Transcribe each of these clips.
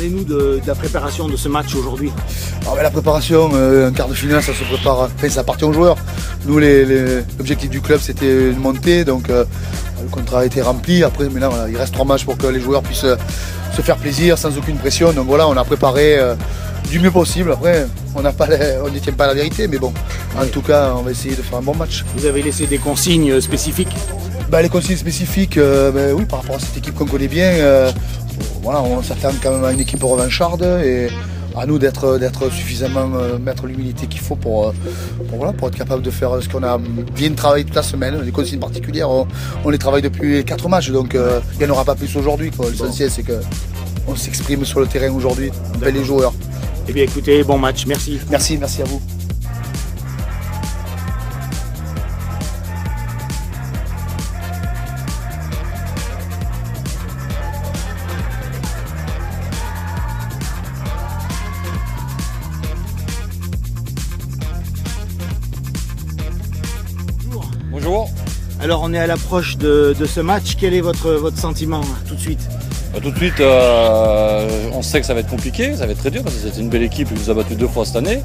Parlez-nous de la préparation de ce match aujourd'hui. La préparation, un quart de finale, ça se prépare, enfin ça appartient aux joueurs. Nous, l'objectif du club, c'était de monter, donc le contrat a été rempli. Après, maintenant, voilà, il reste 3 matchs pour que les joueurs puissent se faire plaisir sans aucune pression. Donc voilà, on a préparé du mieux possible. Après, on ne détient pas la vérité, mais bon, en tout cas, on va essayer de faire un bon match. Vous avez laissé des consignes spécifiques? Les consignes spécifiques, oui, par rapport à cette équipe qu'on connaît bien, voilà, on s'attend quand même à une équipe revancharde et à nous d'être suffisamment mettre l'humilité qu'il faut pour être capable de faire ce qu'on a bien travaillé toute la semaine. Les consignes particulières, on les travaille depuis 4 matchs, donc il n'y en aura pas plus aujourd'hui. L'essentiel, c'est qu'on s'exprime sur le terrain aujourd'hui, les joueurs. Eh bien écoutez, bon match, merci. Merci à vous. Bonjour. Alors on est à l'approche de ce match, quel est votre sentiment tout de suite? Tout de suite, on sait que ça va être compliqué, ça va être très dur parce que c'est une belle équipe qui nous a battu 2 fois cette année.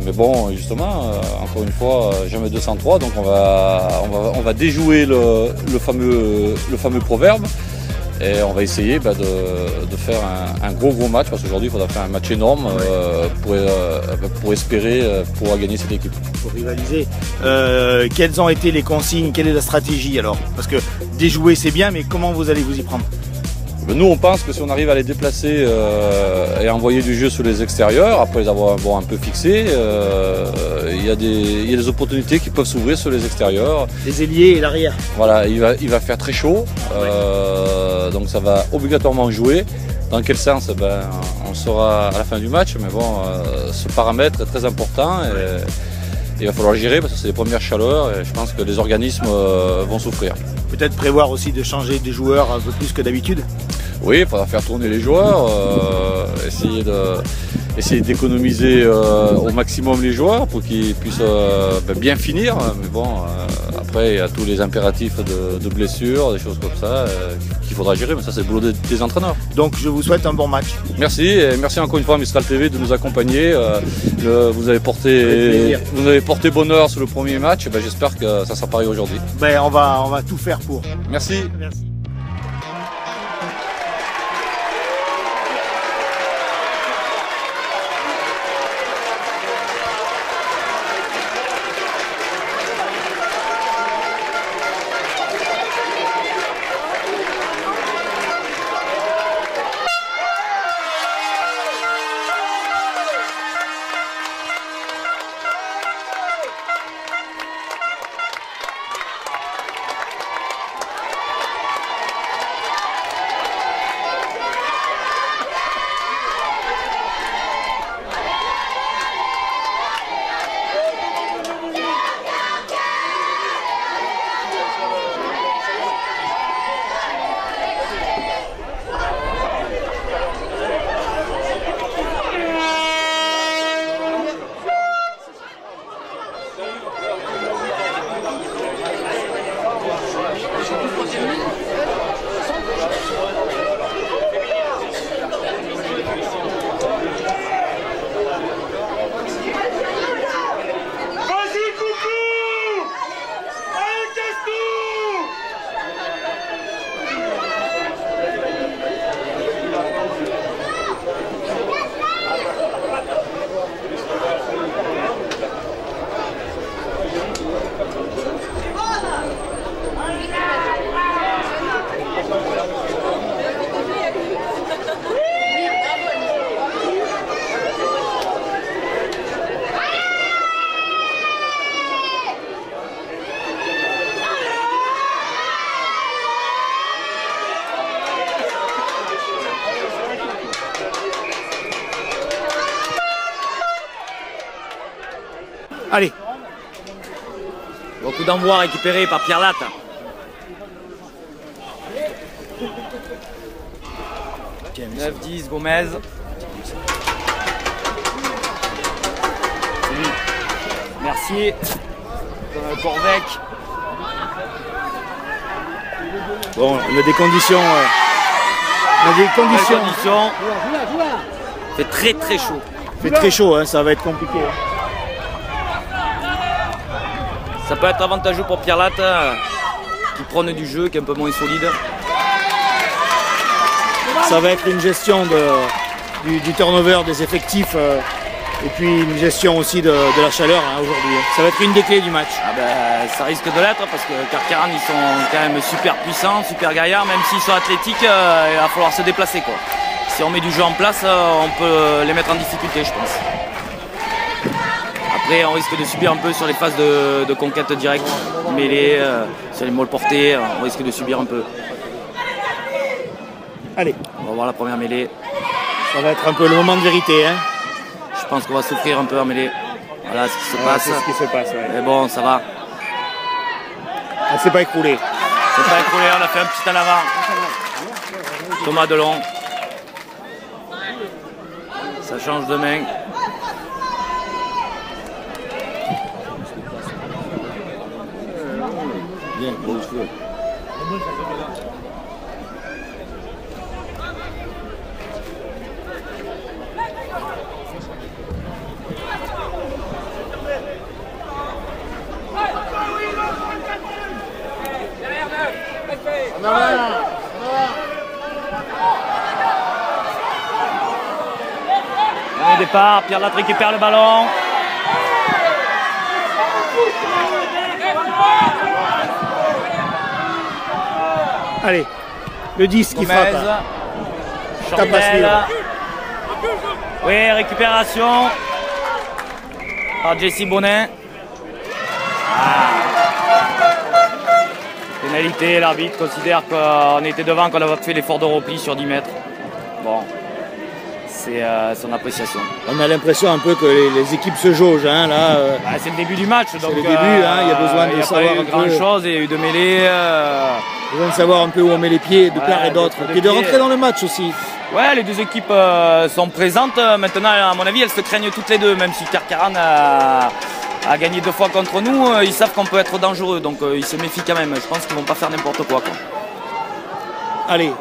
Mais bon, justement, encore une fois, jamais 203, donc on va déjouer le fameux proverbe. Et on va essayer de faire un gros match parce qu'aujourd'hui il faudra faire un match énorme pour espérer pouvoir gagner cette équipe. Pour rivaliser. Quelles ont été les consignes? Quelle est la stratégie alors? Parce que déjouer c'est bien, mais comment vous allez vous y prendre? Nous on pense que si on arrive à les déplacer et à envoyer du jeu sur les extérieurs, après les avoir un peu fixés, il y a des opportunités qui peuvent s'ouvrir sur les extérieurs. Les ailiers et l'arrière. Voilà, il va faire très chaud, donc ça va obligatoirement jouer. Dans quel sens? On saura à la fin du match, mais bon, ce paramètre est très important et il va falloir le gérer parce que c'est les premières chaleurs et je pense que les organismes vont souffrir. Peut-être prévoir aussi de changer des joueurs un peu plus que d'habitude? Oui, il faudra faire tourner les joueurs, essayer d'économiser au maximum les joueurs pour qu'ils puissent bien finir. Mais bon, après il y a tous les impératifs de blessures, des choses comme ça qu'il faudra gérer, mais ça c'est le boulot des entraîneurs. Donc je vous souhaite un bon match. Merci, et merci encore une fois à Mistral TV de nous accompagner. Vous avez porté bonheur sur le premier match, j'espère que ça sera pareil aujourd'hui. On va tout faire pour. Merci. Merci. Allez. Coup d'envoi récupéré par Pierre Latte. Okay, 9-10, Gomez. Merci. Corvec. Bon, on a des conditions On a des conditions. Il fait très très chaud. Il fait très chaud, hein, ça va être compliqué. Ça peut être avantageux pour Pierre Latte, qui prône du jeu, qui est un peu moins solide. Ça va être une gestion du turnover des effectifs et puis une gestion aussi de la chaleur hein, aujourd'hui. Ça va être une des clés du match. Ah ben, ça risque de l'être parce que Carqueiranne ils sont quand même super puissants, super gaillards, même s'ils sont athlétiques, il va falloir se déplacer quoi. Si on met du jeu en place, on peut les mettre en difficulté je pense. Après on risque de subir un peu sur les phases de conquête directe, mêlée, sur les molles portées, on risque de subir un peu. Allez. On va voir la première mêlée. Ça va être un peu le moment de vérité. Hein. Je pense qu'on va souffrir un peu en mêlée. Voilà ce qui se passe. C'est ce qui se passe. Ouais. Mais bon, ça va. Elle s'est pas écroulée. C'est pas écroulé, on a fait un petit en avant. Thomas Delon. Ça change de main. Bien, bon feu. Au départ, Pierre Latte récupère le ballon. Allez, le 10 qui frappe. Chambel. Oui, récupération par Jesse Bonnet. Pénalité, l'arbitre considère qu'on était devant, qu'on avait fait l'effort de repli sur 10 mètres. Bon, c'est son appréciation. On a l'impression un peu que les équipes se jaugent. Hein, là, c'est le début du match. C'est le début, hein, il y a besoin de savoir un peu. grand-chose, il y a eu de mêlées. Besoin de savoir un peu où on met les pieds de part et d'autre. Et de rentrer dans le match aussi. Ouais, les deux équipes sont présentes. Maintenant, à mon avis, elles se craignent toutes les deux. Même si Carqueiranne a gagné 2 fois contre nous, ils savent qu'on peut être dangereux. Donc ils se méfient quand même. Je pense qu'ils ne vont pas faire n'importe quoi. Allez,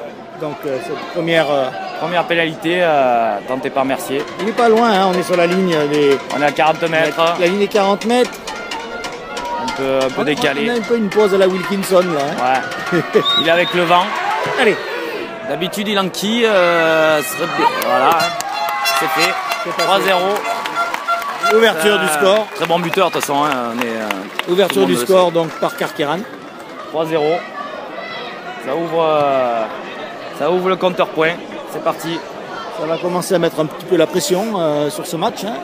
donc cette première... Première pénalité tentée par Mercier. Il n'est pas loin, hein, on est sur la ligne des... On est à 40 mètres. La ligne est 40 mètres. Un peu décalé. On a un peu une pause à la Wilkinson là. Hein. Ouais. Il est avec le vent. Allez. D'habitude il enquille. Voilà. C'est fait. 3-0. Ouverture du score. Très bon buteur de toute façon. Hein. Ouverture du score donc par Carqueiranne. 3-0. Ça ouvre le compteur point. C'est parti. Ça va commencer à mettre un petit peu la pression sur ce match. Hein,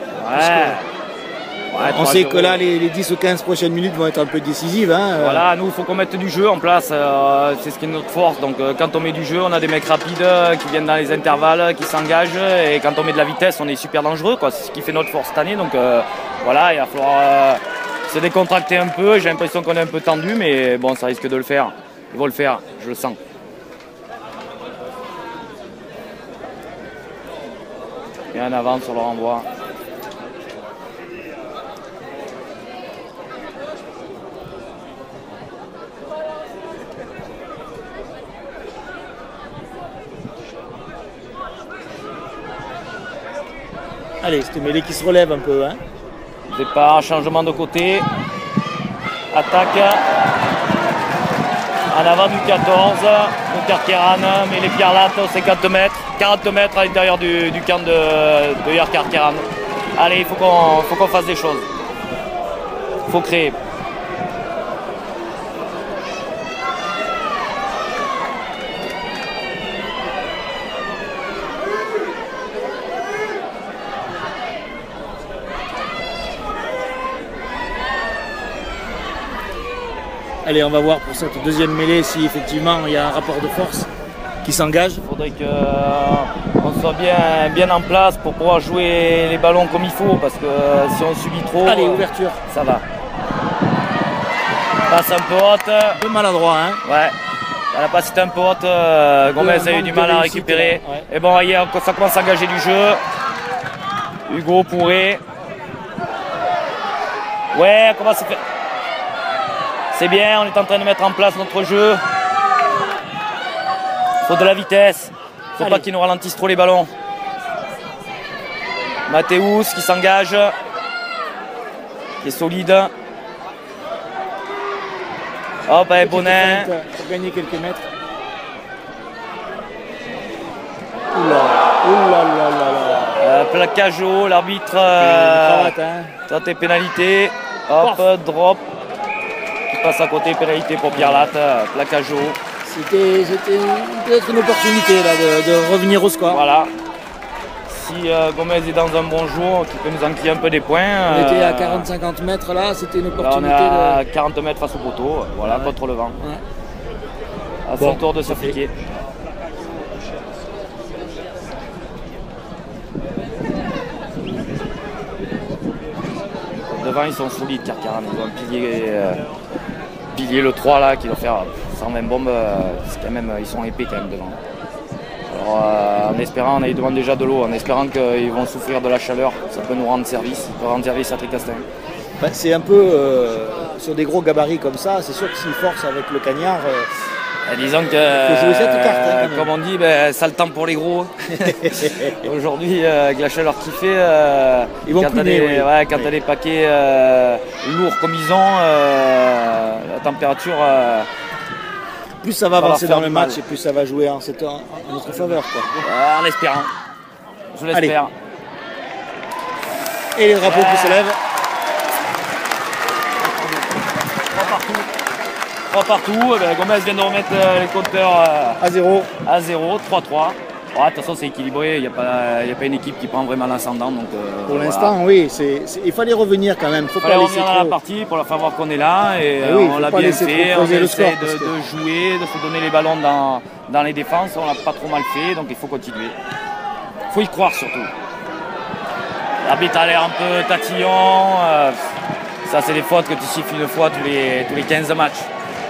on sait que là, les 10 ou 15 prochaines minutes vont être un peu décisives. Hein. Voilà, nous, il faut qu'on mette du jeu en place. C'est ce qui est notre force. Donc, quand on met du jeu, on a des mecs rapides qui viennent dans les intervalles, qui s'engagent. Et quand on met de la vitesse, on est super dangereux. C'est ce qui fait notre force cette année. Donc, voilà, il va falloir se décontracter un peu. J'ai l'impression qu'on est un peu tendu, mais bon, ça risque de le faire. Ils vont le faire, je le sens. Et en avant sur le renvoi. Allez, c'était mêlée qui se relève un peu. Hein. Départ, changement de côté. Attaque. En avant du 14, de Carqueiranne, mais les Pierre Latte, 50 mètres, 40 mètres à l'intérieur du camp de Hier Carqueiranne. Allez, il faut qu'on fasse des choses. Il faut créer. Allez, on va voir pour cette deuxième mêlée si effectivement il y a un rapport de force qui s'engage. Il faudrait qu'on soit bien en place pour pouvoir jouer les ballons comme il faut, parce que si on subit trop, allez, ouverture. Ça va. Passe un peu haute. Un peu maladroit, hein. Ouais. La passe était un peu haute. Gomez a eu du mal à récupérer. Ouais. Et bon, ça commence à engager du jeu. Hugo pourrait. Ouais, comment ça fait? C'est bien, on est en train de mettre en place notre jeu. Il faut de la vitesse. Faut pas qu'ils nous ralentissent trop les ballons. Mathéus qui s'engage, qui est solide. Hop, allez, Bonin. Pour gagner quelques mètres. Oula. Plaquage haut, l'arbitre. Tente et pénalité. Hop, drop. Qui passe à côté, pénalité pour Pierre Latte. Plaquage haut. C'était peut-être une opportunité là, de revenir au score. Voilà. Si Gomez est dans un bon jour, qui peut nous enquiller un peu des points. On était à 40-50 mètres là, c'était une opportunité. Là, on est à 40 mètres face au poteau, voilà, contre le vent. Ouais. À son tour de s'appliquer. Devant, ils sont solides, Carcarane. Ils ont un pilier le 3 là, qui doit faire 120 bombes. Quand même, ils sont épais quand même devant. Alors, en espérant, on demande déjà de l'eau, en espérant qu'ils vont souffrir de la chaleur, ça peut nous rendre service, ça peut rendre service à Tricastin. Ben, c'est un peu sur des gros gabarits comme ça, c'est sûr que s'ils forcent avec le cagnard, disons que, faut jouer cette carte, comme on dit, ça le temps pour les gros. Aujourd'hui, avec la chaleur qu'il fait, ils vont quand tu as des paquets lourds comme ils ont, la température... plus ça va avancer dans le match et plus ça va jouer en notre faveur. Quoi. En espérant. Je l'espère. Et les drapeaux qui se lèvent. 3 partout. Gomez vient de remettre les compteurs à 0. À 0, 3-3. De toute façon, c'est équilibré. Il n'y a pas une équipe qui prend vraiment l'ascendant. Pour l'instant, oui. Il fallait revenir quand même. Il fallait revenir dans la partie pour leur faire voir qu'on est là. Et on l'a bien fait. On essaie de jouer, de se donner les ballons dans les défenses. On l'a pas trop mal fait. Donc il faut continuer. Il faut y croire surtout. L'arbitre a l'air un peu tatillon. Ça, c'est des fautes que tu siffles une fois tous les 15 matchs.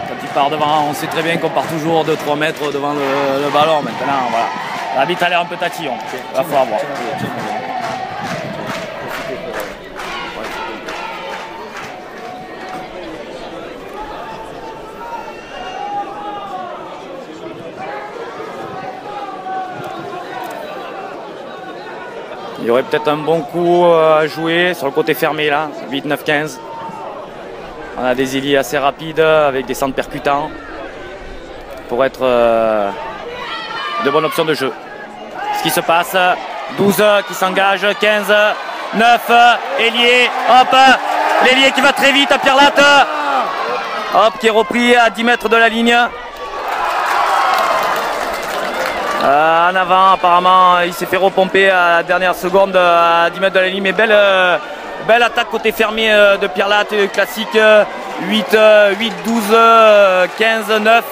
Quand tu pars devant, on sait très bien qu'on part toujours 2-3 mètres devant le ballon. Maintenant, voilà. L'arbitre a l'air un peu tatillon. Il va falloir voir. Il y aurait peut-être un bon coup à jouer sur le côté fermé là, 8-9-15. On a des ailiers assez rapides avec des centres percutants pour être de bonnes options de jeu. Ce qui se passe, 12 qui s'engage, 15, 9, ailier, hop, l'ailier qui va très vite à Pierre Latte, hop, qui est repris à 10 mètres de la ligne. En avant, apparemment, il s'est fait repomper à la dernière seconde à 10 mètres de la ligne, mais belle attaque côté fermé de Pierre Latte, classique 8, 12, 15, 9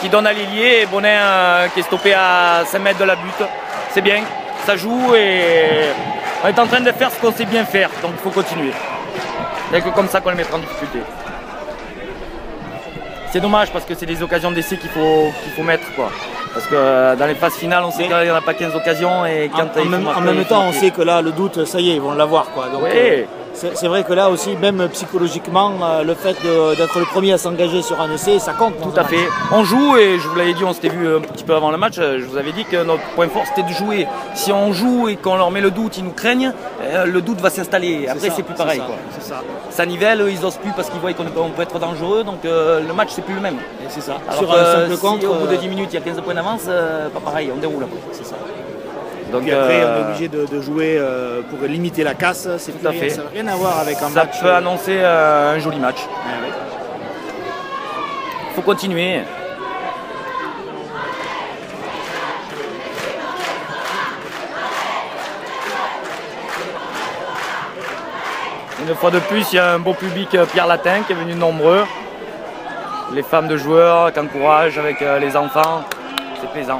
qui donne à l'ailier et Bonin qui est stoppé à 5 mètres de la butte. C'est bien, ça joue et on est en train de faire ce qu'on sait bien faire, donc il faut continuer. C'est comme ça qu'on les mettra en difficulté. C'est dommage parce que c'est des occasions d'essai qu'il faut mettre, quoi. Parce que dans les phases finales, on sait qu'il n'y en a pas 15 occasions. Et quand en même temps, on sait que là, le doute, ça y est, ils vont l'avoir. Oui. C'est vrai que là aussi, même psychologiquement, le fait d'être le premier à s'engager sur un essai, ça compte. Tout à fait. On joue et je vous l'avais dit, on s'était vu un petit peu avant le match, je vous avais dit que notre point fort c'était de jouer. Si on joue et qu'on leur met le doute, ils nous craignent, le doute va s'installer. Après, c'est plus pareil. Ça nivelle, ils n'osent plus parce qu'ils voient qu'on peut être dangereux, donc le match c'est plus le même. C'est ça. Alors sur un simple contre, au bout de 10 minutes, il y a 15 points d'avance, pas pareil, on déroule après. C'est ça. Donc puis après, on est obligé de jouer pour limiter la casse. Ça n'a rien à voir avec un match. Ça peut annoncer un joli match. Il faut continuer. Une fois de plus, il y a un beau public Pierre Latin qui est venu nombreux. Les femmes de joueurs qui encouragent avec les enfants. C'est plaisant.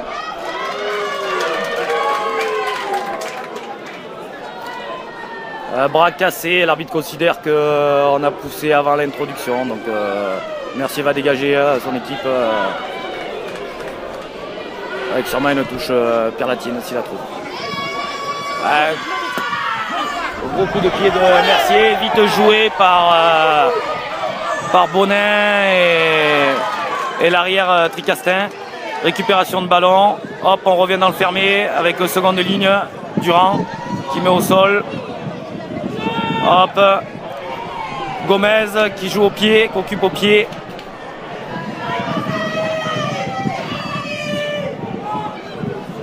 Bras cassé, l'arbitre considère qu'on a poussé avant l'introduction, donc Mercier va dégager son équipe avec sûrement une touche Pierre-Latine s'il la trouve. Gros coup de pied de Mercier, vite joué par Bonin et l'arrière Tricastin. Récupération de ballon. Hop, on revient dans le fermé avec seconde ligne. Durand qui met au sol. Hop. Gomez qui joue au pied, qui occupe au pied.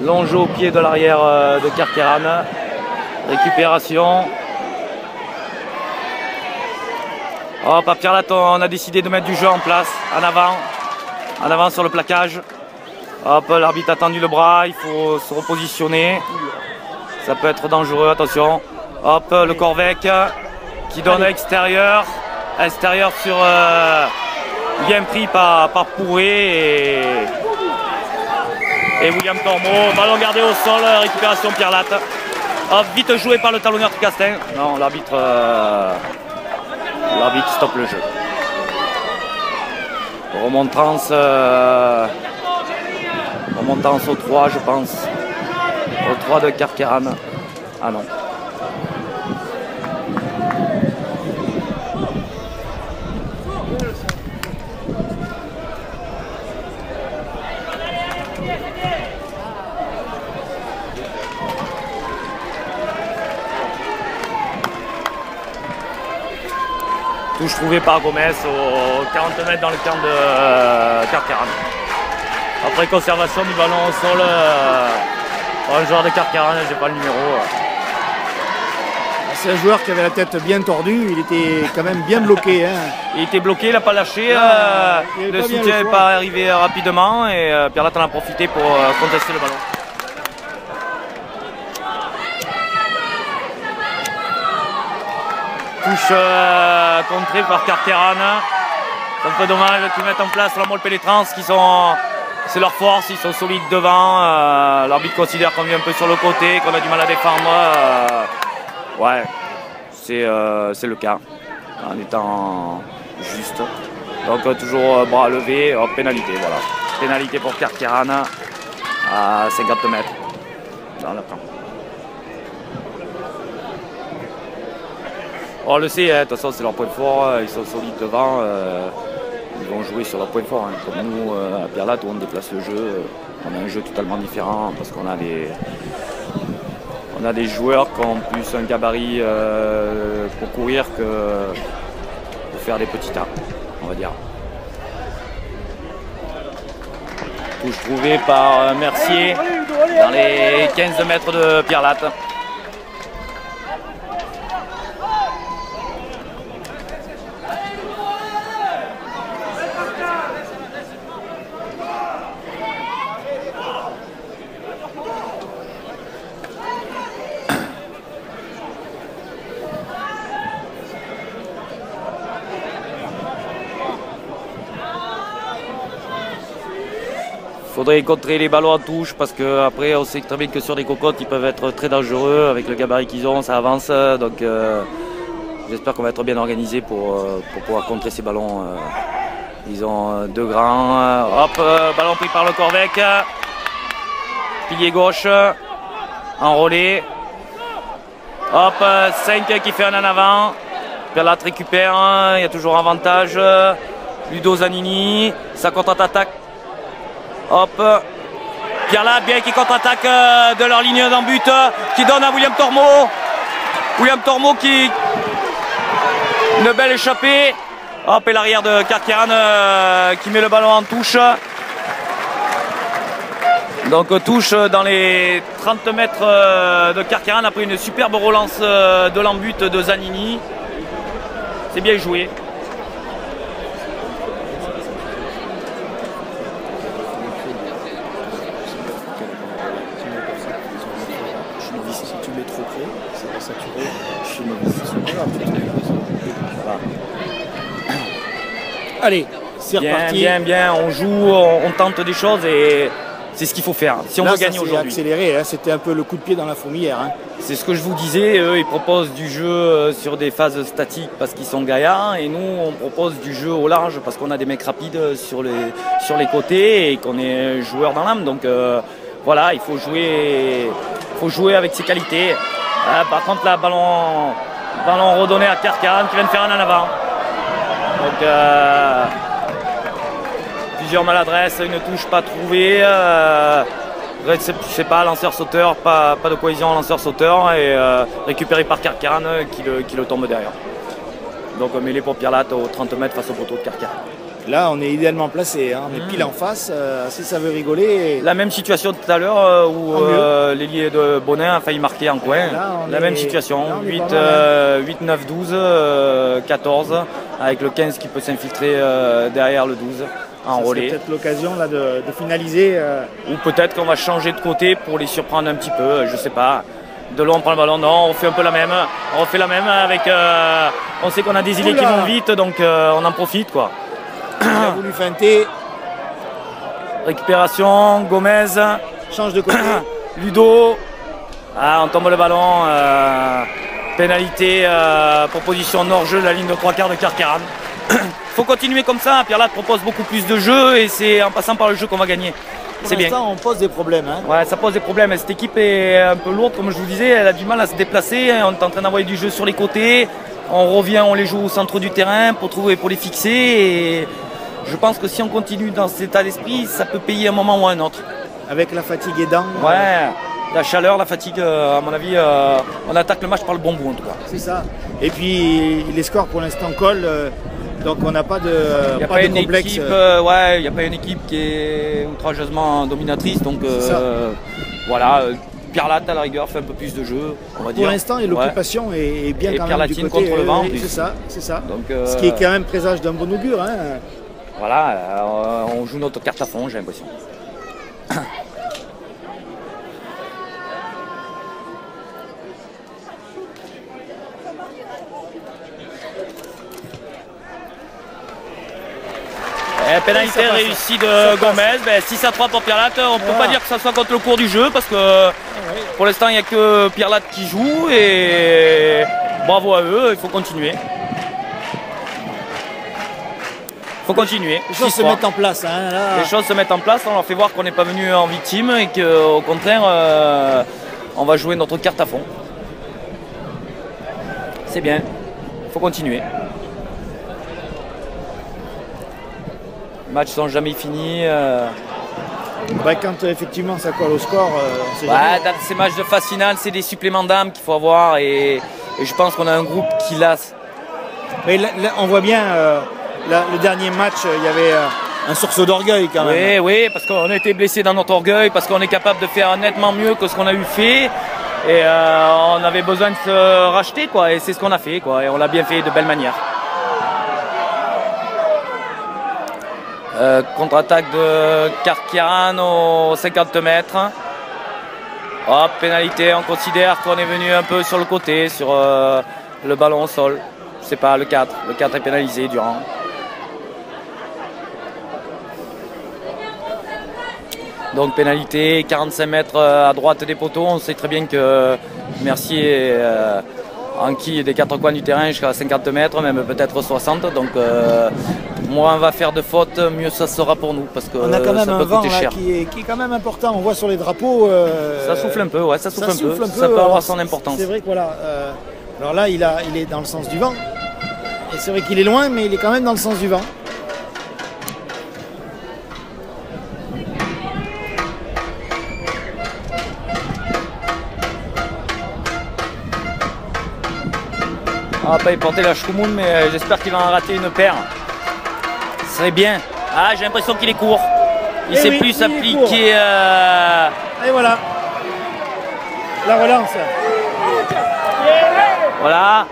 Long jeu au pied de l'arrière de Carqueiranne. Récupération. Hop, à Pierre-Latte, on a décidé de mettre du jeu en place. En avant sur le plaquage. Hop, l'arbitre a tendu le bras, il faut se repositionner. Ça peut être dangereux, attention. Hop, le Corvec qui donne à extérieur. Extérieur sur bien pris par Pourré et William Tormo. Ballon gardé au sol, récupération Pierre-Latte. Hop, vite joué par le talonneur Tricastin. Non, l'arbitre stoppe le jeu. Remontrance au 3, je pense. Au 3 de Carqueiranne. Ah non. Touche trouvée par Gomez au 40 mètres dans le camp de Carqueiranne. Après conservation du ballon au sol, un joueur de Carqueiranne, j'ai pas le numéro. C'est un joueur qui avait la tête bien tordue, il était quand même bien bloqué. Hein. Il était bloqué, il n'a pas lâché, le soutien n'est pas arrivé rapidement et Pierre-Latte en a profité pour contester le ballon. Touche contrée par Carqueiranne. C'est un peu dommage qu'ils mettent en place la molle pénétrance, c'est leur force, ils sont solides devant. L'arbitre considère qu'on vient un peu sur le côté, qu'on a du mal à défendre. Ouais, c'est le cas, en étant juste. Donc toujours bras levés, pénalité, voilà. Pénalité pour Carqueiranne à 50 mètres dans le camp. On le sait, de toute façon c'est leur point fort, ils sont solides devant, ils vont jouer sur leur point fort. Hein. Comme nous, à Pierre-Latte, où on déplace le jeu, on a un jeu totalement différent parce qu'on a des joueurs qui ont plus un gabarit pour courir que pour faire des petits tas, on va dire. Touche trouvée par Mercier dans les 15 mètres de Pierre-Latte. Il faudrait contrer les ballons en touche parce qu'après on sait très bien que sur des cocottes ils peuvent être très dangereux avec le gabarit qu'ils ont, ça avance. Donc j'espère qu'on va être bien organisé pour pouvoir contrer ces ballons. Ils ont deux grands. Hop, ballon pris par le Corvec. Pilier gauche. Enrôlé. Hop, 5 qui fait un en avant. Pierre-Latte récupère, il y a toujours avantage. Ludo Zanini, ça contre-attaque. Hop, Pierre-Latte bien qui contre-attaque de leur ligne d'en but qui donne à William Tormo. William Tormo qui... Une belle échappée. Hop, et l'arrière de Carqueiranne qui met le ballon en touche. Donc touche dans les 30 mètres de Carqueiranne après une superbe relance de l'embut de Zanini. C'est bien joué. Allez, c'est reparti. Bien, on joue, on tente des choses et c'est ce qu'il faut faire. Si on veut gagner aujourd'hui. Accéléré, hein, c'était un peu le coup de pied dans la fourmilière. Hein. C'est ce que je vous disais, eux ils proposent du jeu sur des phases statiques parce qu'ils sont gaillards et nous on propose du jeu au large parce qu'on a des mecs rapides sur les côtés et qu'on est joueur dans l'âme. Donc voilà, il faut jouer avec ses qualités. Par contre là, ballon redonné à Carqueiranne qui vient de faire un en avant. Donc plusieurs maladresses, une touche pas trouvée. Je sais pas, lanceur-sauteur, pas de cohésion lanceur-sauteur et récupéré par Carcaran qui le tombe derrière. Donc mêlé pour Pierre-Latte aux 30 mètres face au poteau de Carcaran. Là, on est idéalement placé, hein. On est pile en face, si ça veut rigoler. La même situation tout à l'heure où l'ailier de Bonin a failli marquer en coin. La même situation, 8, 9, 12, 14, avec le 15 qui peut s'infiltrer derrière le 12 en relais. C'est peut-être l'occasion là de finaliser. Ou peut-être qu'on va changer de côté pour les surprendre un petit peu, je sais pas. Delon on prend le ballon, non, on fait un peu la même. On refait la même avec. On sait qu'on a des idées qui vont vite, donc on en profite quoi. Il a voulu feinter. Récupération, Gomez. Change de côté. Ludo. Ah, on tombe le ballon. Pénalité, proposition hors-jeu de la ligne de 3/4 de Carcaran. Faut continuer comme ça. Pierre-Latte propose beaucoup plus de jeux et c'est en passant par le jeu qu'on va gagner. C'est bien. Pour l'instant, on pose des problèmes. Hein. Ouais, ça pose des problèmes. Cette équipe est un peu lourde, comme je vous disais. Elle a du mal à se déplacer. On est en train d'envoyer du jeu sur les côtés. On revient, on les joue au centre du terrain pour les fixer. Et je pense que si on continue dans cet état d'esprit, ça peut payer un moment ou un autre. Avec la fatigue aidant. Ouais, la chaleur, la fatigue, à mon avis, on attaque le match par le bon bout en tout cas. C'est ça. Et puis les scores pour l'instant collent. Donc on n'a pas de, il n'y a pas de complexe. Équipe, il n'y a pas une équipe qui est outrageusement dominatrice. Donc voilà. Pierre-Latte à la rigueur fait un peu plus de jeu, on va dire. Pour l'instant, l'occupation est bien et quand même du côté contre le vent. C'est ça. Donc, ce qui est quand même présage d'un bon augure. Hein. Voilà, on joue notre carte à fond, j'ai l'impression. Pénalité réussie de Gomez, 6-3 pour Pierre-Latte. On ne peut pas dire que ça soit contre le cours du jeu parce que pour l'instant il n'y a que Pierre-Latte qui joue et bravo à eux, il faut continuer. Les choses se mettent en place. Hein, là. Les choses se mettent en place, on leur fait voir qu'on n'est pas venu en victime et qu'au contraire on va jouer notre carte à fond. C'est bien, il faut continuer. Les matchs sont jamais finis. Quand effectivement ça colle au score, dans ces matchs de phase finale, c'est des suppléments d'âme qu'il faut avoir et je pense qu'on a un groupe qui lasse. Mais là, on voit bien, le dernier match, il y avait un sursaut d'orgueil quand même. Oui, parce qu'on a été blessé dans notre orgueil, parce qu'on est capable de faire nettement mieux que ce qu'on a eu fait. Et on avait besoin de se racheter, quoi, et c'est ce qu'on a fait, quoi, et on l'a bien fait de belle manière. Contre-attaque de Carcaran aux 50 mètres. Hop, pénalité, on considère qu'on est venu un peu sur le côté, sur le ballon au sol. Je sais pas, le 4. Le 4 est pénalisé durant. Donc pénalité, 45 mètres à droite des poteaux. On sait très bien que Mercier est enquille des quatre coins du terrain jusqu'à 50 mètres, même peut-être 60. Donc moins on va faire de fautes, mieux ça sera pour nous parce que on a quand même ça un peut vent coûter cher. Qui est quand même important. On voit sur les drapeaux. Ça souffle un peu, ouais, ça souffle un peu. Ça peut avoir son importance. C'est vrai que voilà. Alors là, il est dans le sens du vent. Et c'est vrai qu'il est loin, mais il est quand même dans le sens du vent. On va pas y porter la Schoumoun, mais j'espère qu'il va en rater une paire. Ce serait bien. Ah, j'ai l'impression qu'il est court. Il sait plus s'appliquer. Et voilà. La relance. Voilà.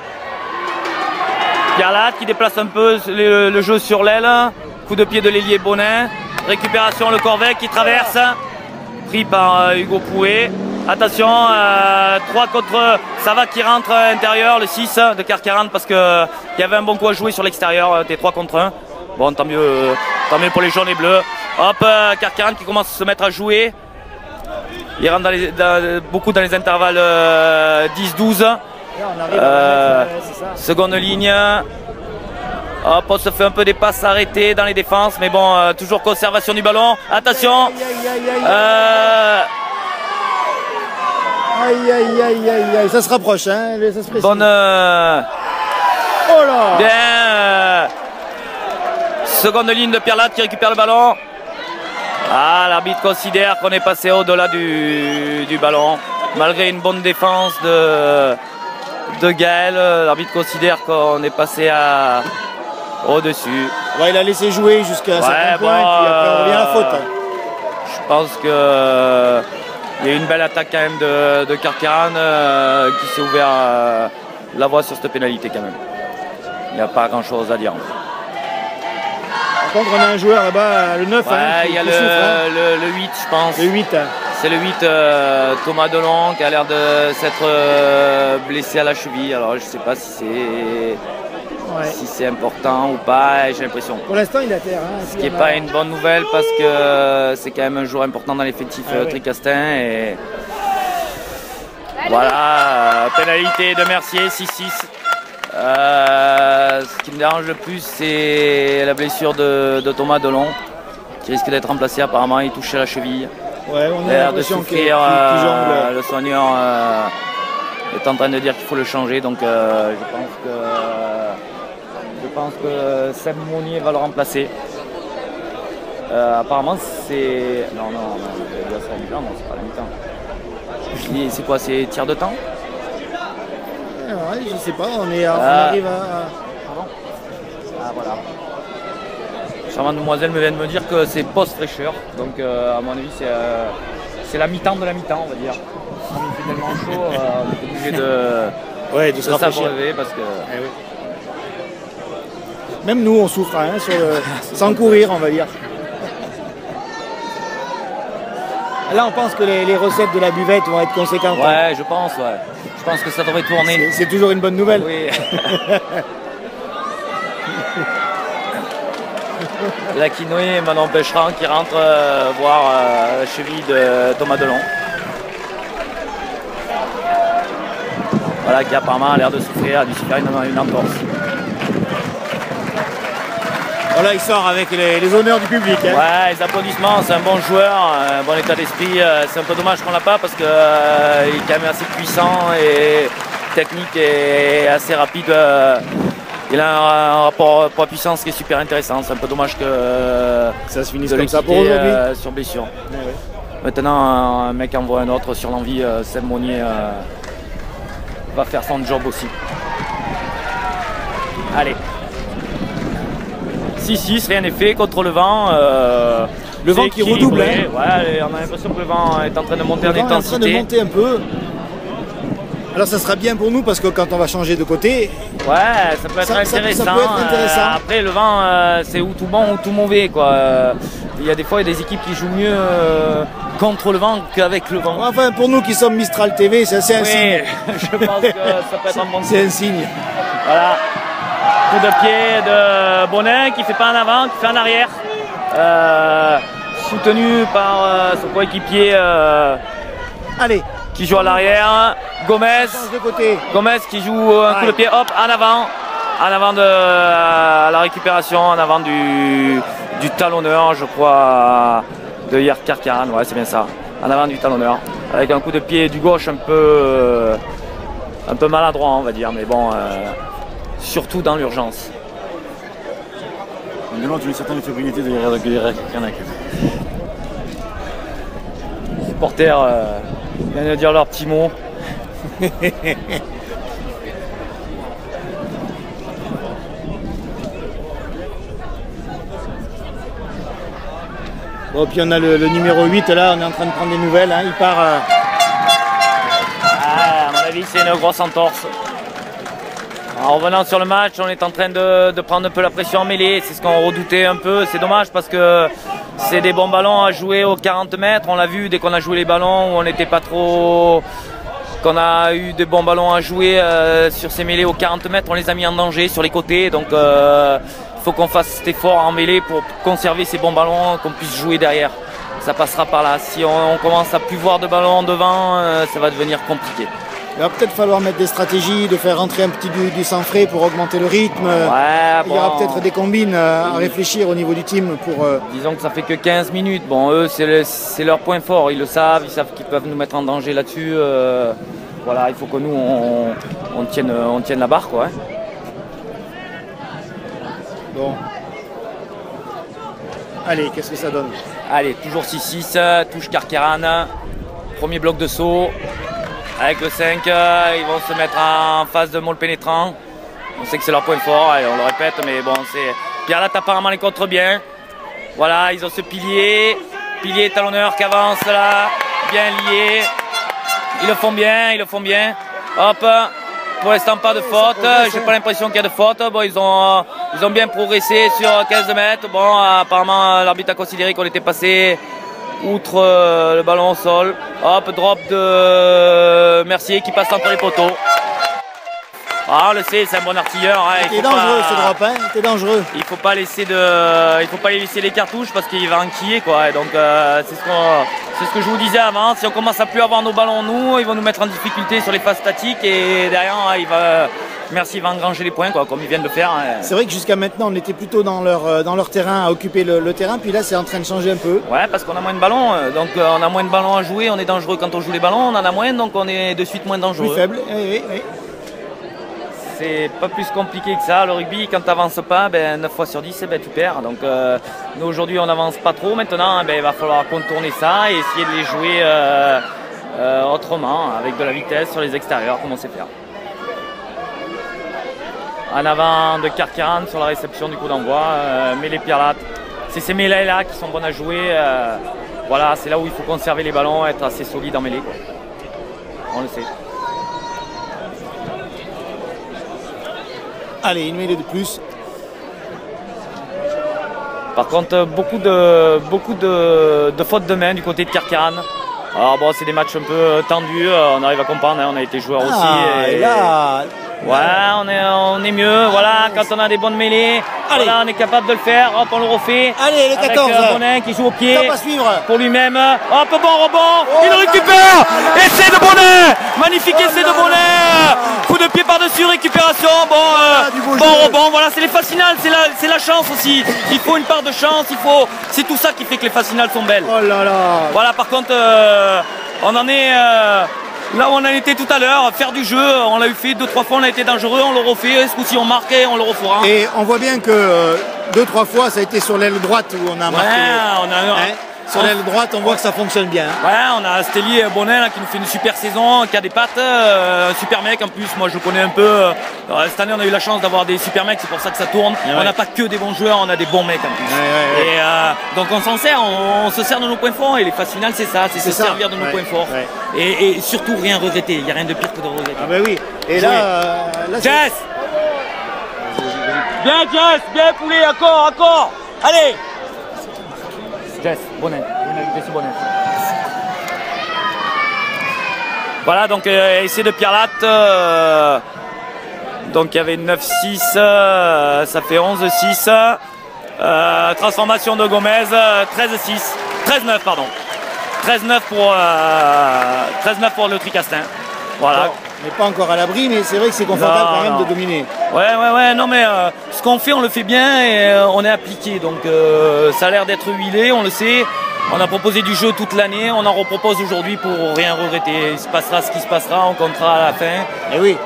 Pierre-Latte qui déplace un peu le jeu sur l'aile. Coup de pied de l'ailier Bonin. Récupération, le Corvec qui traverse. Pris par Hugo Pouet. Attention, 3 contre Sava qui rentre à l'intérieur, le 6 de Carcaran parce qu'il y avait un bon coup à jouer sur l'extérieur, des 3 contre 1. Bon, tant mieux pour les jaunes et bleus. Hop, Carcaran qui commence à se mettre à jouer. Il rentre beaucoup dans les intervalles 10-12. Seconde ligne. Hop, on se fait un peu des passes arrêtées dans les défenses, mais bon, toujours conservation du ballon. Attention. Aïe, ça se rapproche, hein, ça se précise. Bonne. Oh là. Bien. Seconde ligne de Pierre-Latte qui récupère le ballon. Ah, l'arbitre considère qu'on est passé au-delà du ballon. Malgré une bonne défense de Gaël, l'arbitre considère qu'on est passé au-dessus. Ouais, il a laissé jouer jusqu'à un certain point, et puis après on revient à la faute. Je pense qu'il y a eu une belle attaque quand même de Carcarane qui s'est ouvert la voie sur cette pénalité quand même. Il n'y a pas grand-chose à dire. Par contre, on a un joueur là-bas, le 9. Ouais, il y a le 8, je pense. Le 8. C'est le 8, Thomas Delon, qui a l'air de s'être blessé à la cheville. Alors, je ne sais pas si c'est important ou pas, j'ai l'impression. Pour l'instant, il est à terre. Ce qui n'est pas une bonne nouvelle parce que c'est quand même un joueur important dans l'effectif Tricastin. Et voilà, pénalité de Mercier, 6-6. Ce qui me dérange le plus, c'est la blessure de Thomas Delon, qui risque d'être remplacé. Apparemment, il touche à la cheville. Ouais, on a l'impression qu'il jongle. Le soigneur est en train de dire qu'il faut le changer, donc je pense que Seb Monnier va le remplacer. Apparemment, c'est... Non, c'est la mi-temps, non, c'est pas la mi-temps. C'est quoi, c'est tir de temps? Ouais, je sais pas, on arrive à... Pardon. Ah, voilà. Charmante demoiselle me vient de me dire que c'est post-fraîcheur, donc à mon avis c'est la mi-temps de la mi-temps, on va dire. Comme il fait tellement chaud, on est obligé de s'abreuver parce que... Eh oui. Même nous on souffre sans courir, on va dire. Là on pense que les recettes de la buvette vont être conséquentes. Ouais, je pense que ça devrait tourner. C'est toujours une bonne nouvelle. Oui. La quinoë, Manon Pécheran qui rentre voir la cheville de Thomas Delon. Voilà, qui apparemment a l'air de souffrir, a dû se faire une entorse. Voilà, il sort avec les honneurs du public. Hein. Ouais, les applaudissements, c'est un bon joueur, un bon état d'esprit. C'est un peu dommage qu'on l'a pas parce qu'il est quand même assez puissant et technique et assez rapide. Il a un rapport poids-puissance qui est super intéressant. C'est un peu dommage que ça se finisse comme ça pour aujourd'hui. Sur blessure. Ouais. Maintenant, un mec envoie un autre sur l'envie. Seb Monnier va faire son job aussi. Allez. 6-6, rien n'est fait contre le vent. Le vent qui redouble. Hein. Ouais, on a l'impression que le vent est en train de monter en intensité. Le vent est en train de monter un peu. Alors ça sera bien pour nous parce que quand on va changer de côté, ouais, ça peut être intéressant. Ça peut être intéressant. Après le vent, c'est ou tout bon ou tout mauvais quoi. Il y a des fois des équipes qui jouent mieux contre le vent qu'avec le vent. Enfin pour nous qui sommes Mistral TV, c'est un signe. Je pense que ça peut être un bon signe. C'est un signe. Voilà. Coup de pied de Bonin qui fait pas en avant, qui fait en arrière. Soutenu par son coéquipier. Allez. Qui joue à l'arrière, Gomez qui joue un coup de pied, hop, en avant de la récupération, en avant du talonneur, je crois, de Yerk Carcarane, ouais c'est bien ça, en avant du talonneur, avec un coup de pied du gauche un peu maladroit on va dire, mais bon, surtout dans l'urgence. Maintenant tu as une certaine fébrilité de Yerk Carcarane. Les supporters viennent de dire leur petit mot. Bon, puis on a le numéro 8 là, on est en train de prendre des nouvelles, hein. Il part... Ah, à mon avis c'est une grosse entorse. En revenant sur le match, on est en train de prendre un peu la pression en mêlée, c'est ce qu'on redoutait un peu, c'est dommage parce que c'est des bons ballons à jouer aux 40 mètres, on l'a vu dès qu'on a joué les ballons où on n'était pas trop... Qu'on a eu des bons ballons à jouer sur ces mêlées aux 40 mètres, on les a mis en danger sur les côtés, donc il faut qu'on fasse cet effort en mêlée pour conserver ces bons ballons, qu'on puisse jouer derrière. Ça passera par là, si on commence à plus voir de ballons devant, ça va devenir compliqué. Il va peut-être falloir mettre des stratégies, de faire rentrer un petit du sang frais pour augmenter le rythme. Ouais, il y aura peut-être des combines à réfléchir au niveau du team pour... Disons que ça fait que 15 minutes. Bon, eux, c'est leur point fort. Ils le savent, ils savent qu'ils peuvent nous mettre en danger là-dessus. Voilà, il faut que nous, on tienne la barre, quoi. Hein. Bon. Allez, qu'est-ce que ça donne? Allez, toujours 6-6, touche Carqueiranne. Premier bloc de saut. Avec le 5, ils vont se mettre en phase de môle pénétrant. On sait que c'est leur point fort, et on le répète, mais bon, c'est... Pierre-Latte apparemment les contre bien. Voilà, ils ont ce pilier. Pilier talonneur qui avance là, bien lié. Ils le font bien, ils le font bien. Hop, pour l'instant pas de faute. J'ai pas l'impression qu'il y a de faute. Bon, ils ont bien progressé sur 15 mètres. Bon, apparemment l'arbitre a considéré qu'on était passé outre le ballon au sol. Hop, drop de Mercier qui passe entre les poteaux. Ah, on le sait, c'est un bon artilleur. Hein. Il est dangereux ce drop, hein. Il est dangereux. Il faut pas laisser les cartouches parce qu'il va enquiller quoi. Et donc c'est ce que je vous disais avant. Si on commence à plus avoir nos ballons nous, ils vont nous mettre en difficulté sur les phases statiques et derrière Mercier va engranger les points quoi, comme ils viennent de le faire. Hein. C'est vrai que jusqu'à maintenant on était plutôt dans leur terrain à occuper le terrain, puis là c'est en train de changer un peu. Ouais, parce qu'on a moins de ballons, donc on a moins de ballons à jouer. On est dangereux quand on joue les ballons, on en a moins, donc on est de suite moins dangereux. Plus faible. Oui. C'est pas plus compliqué que ça, le rugby, quand tu n'avances pas, 9 fois sur 10, tu perds. Donc nous aujourd'hui on n'avance pas trop, maintenant il va falloir contourner ça et essayer de les jouer autrement, avec de la vitesse sur les extérieurs, comme on sait faire. En avant de Carqueiranne sur la réception du coup d'envoi, mêlée Pierre-Latte. C'est ces mêlées-là qui sont bonnes à jouer. Voilà, c'est là où il faut conserver les ballons, être assez solide en mêlée, quoi. On le sait. Allez, une mêlée de plus. Par contre, beaucoup de fautes de main du côté de Carqueiranne. Alors bon, c'est des matchs un peu tendus, on arrive à comprendre, hein, on a été joueur aussi. Et là... Ouais, on est mieux, voilà, quand on a des bonnes mêlées, voilà, on est capable de le faire, hop, on le refait. Allez, le 14 avec Bonin qui joue au pied, ça va suivre. Pour lui-même, hop, bon rebond, il le récupère, essai de Bonin, magnifique essai de Bonin, coup de pied par-dessus, récupération, bon rebond, voilà, c'est les phases finales, c'est la chance aussi, il faut une part de chance, c'est tout ça qui fait que les phases finales sont belles. Oh là là. Voilà, par contre, on en est... là où on en était tout à l'heure, faire du jeu, on l'a eu fait 2-3 fois, on a été dangereux, on le refait, ce coup-ci on marquait, on le refera. Et on voit bien que 2-3 fois ça a été sur l'aile droite où on a marqué. Sur l'aile droite, on voit que ça fonctionne bien. Hein. Ouais, on a Stéli Bonin là, qui nous fait une super saison, qui a des pattes, un super mec en plus, moi je le connais un peu. Cette année on a eu la chance d'avoir des super mecs, c'est pour ça que ça tourne. On n'a pas que des bons joueurs, on a des bons mecs en plus. Et donc on s'en sert, on se sert de nos points forts et les phases finales c'est ça, c'est se servir de nos points forts. Et surtout rien regretter, il n'y a rien de pire que de regretter. Ah bah oui, et là Jess, bien poulet, encore, allez Jess, Bonin. Voilà, donc essai de Pierre-Latte. Donc il y avait 9-6, ça fait 11-6. Transformation de Gomez, 13-9, pardon. 13-9 pour le Tricastin. Voilà. Bon, on n'est pas encore à l'abri, mais c'est vrai que c'est confortable quand même de dominer. Ouais, non mais ce qu'on fait, on le fait bien et on est appliqué. Donc ça a l'air d'être huilé, on le sait. On a proposé du jeu toute l'année, on en repropose aujourd'hui pour rien regretter. Il se passera ce qui se passera, on comptera à la fin. Et oui.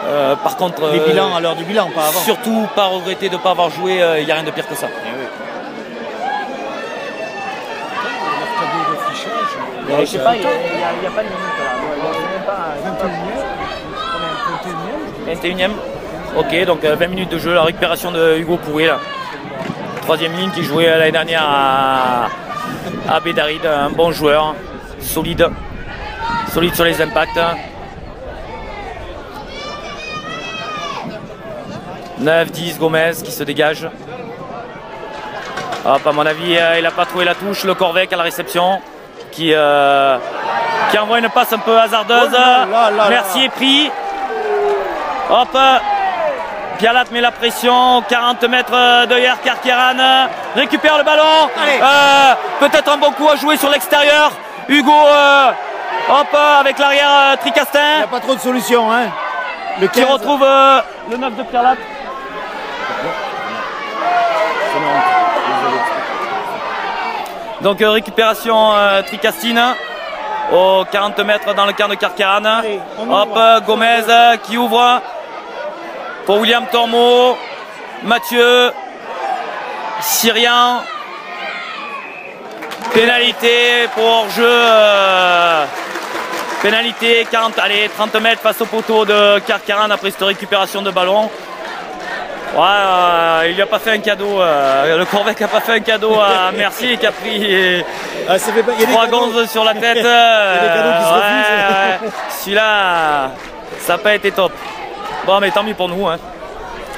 Par contre, les bilans à l'heure du bilan, pas avant. Surtout pas regretter de ne pas avoir joué, il n'y a rien de pire que ça. Je sais pas, il n'y a pas de limite là. 21e. Ok, donc 20 minutes de jeu, la récupération de Hugo Pouret là. Troisième ligne qui jouait l'année dernière à Bédaride, un bon joueur, solide sur les impacts. 9-10 Gomez qui se dégage. Hop, à mon avis, il n'a pas trouvé la touche. Le Corvec à la réception qui envoie une passe un peu hasardeuse. Mercier pris. Hop, Pierre-Latte met la pression. 40 mètres derrière Carqueiranne. Récupère le ballon. Peut-être un bon coup à jouer sur l'extérieur. Hugo, hop, avec l'arrière Tricastin. Il n'y a pas trop de solutions. Hein. Qui retrouve le 9 de Pierre-Latte. Donc récupération Tricastine aux 40 mètres dans le camp de Carqueiranne. Hop, Gomez qui ouvre pour William Tormeau, Mathieu, Syrien, Pénalité pour jeu. Pénalité 40, allez, 30 mètres face au poteau de Carcarane après cette récupération de ballon. Ouais, il lui a pas fait un cadeau. Le Corvec n'a pas fait un cadeau à Mercier qui a pris 3 gonzes sur la tête. Il y a des cadeaux qui se refusent. Celui-là, ça n'a pas été top. Bon, mais tant mieux pour nous. Hein.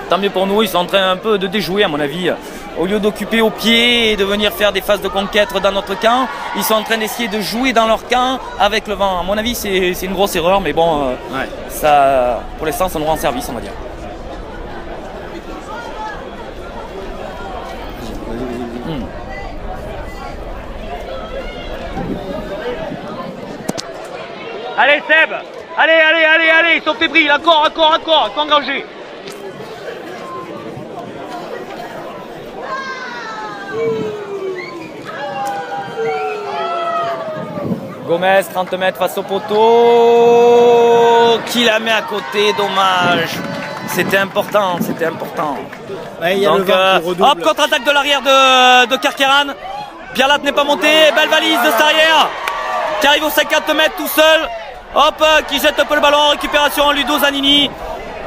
Tant mieux pour nous. Ils sont en train un peu de déjouer, à mon avis. Au lieu d'occuper au pied et de venir faire des phases de conquête dans notre camp, ils sont en train d'essayer de jouer dans leur camp avec le vent. À mon avis, c'est une grosse erreur, mais bon, ça, pour l'instant, ça nous rend service, on va dire. Allez Seb, allez, ils sont fébriles, encore, il faut engager. Gomez, 30 mètres face au poteau, qui la met à côté, dommage. C'était important. Ouais, donc, hop, contre-attaque de l'arrière de Carcarane. Pierlat n'est pas monté, belle valise de Starrière, qui arrive aux 50 mètres tout seul. Hop, qui jette un peu le ballon, récupération Ludo Zanini.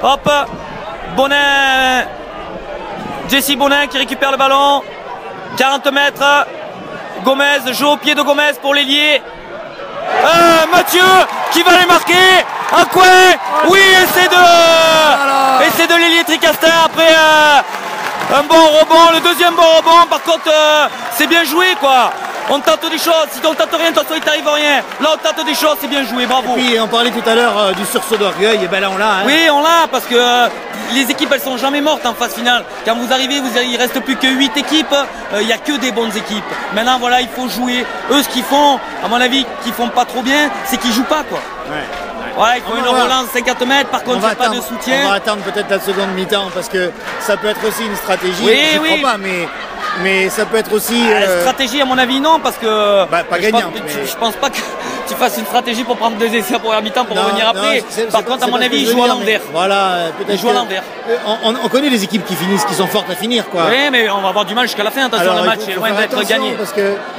Hop, Bonin, Jesse Bonin qui récupère le ballon. 40 mètres, Gomez, jeu au pied de Gomez pour l'ailier. Mathieu qui va les marquer. Un coin, oui, essai de l'ailier Tricastin après un bon rebond, le deuxième bon rebond. Par contre, c'est bien joué quoi. On tente des choses, si on tente rien, de toute façon il t'arrive rien. Là on tente des choses, c'est bien joué, bravo. Et puis on parlait tout à l'heure du sursaut d'orgueil, et ben là on l'a. Hein. Oui, on l'a parce que les équipes elles sont jamais mortes en phase finale. Quand vous arrivez, il reste plus que 8 équipes, il n'y a que des bonnes équipes. Maintenant voilà, il faut jouer. Eux ce qu'ils font, à mon avis, qu'ils font pas trop bien, c'est qu'ils jouent pas quoi. Ouais, il faut une relance 50 mètres, par contre il n'y a pas de soutien. On va attendre peut-être la seconde mi-temps parce que ça peut être aussi une stratégie. Oui, je crois pas, mais ça peut être aussi. Stratégie à mon avis non parce que pas gagnante. Je pense pas que tu fasses une stratégie pour prendre 2 essais en première mi-temps pour revenir après. Par contre à mon avis il joue à l'envers. Voilà, peut-être. Il joue à l'envers. On connaît les équipes qui finissent, qui sont fortes à finir quoi. Oui mais on va avoir du mal jusqu'à la fin. Attention, le match est loin d'être gagné.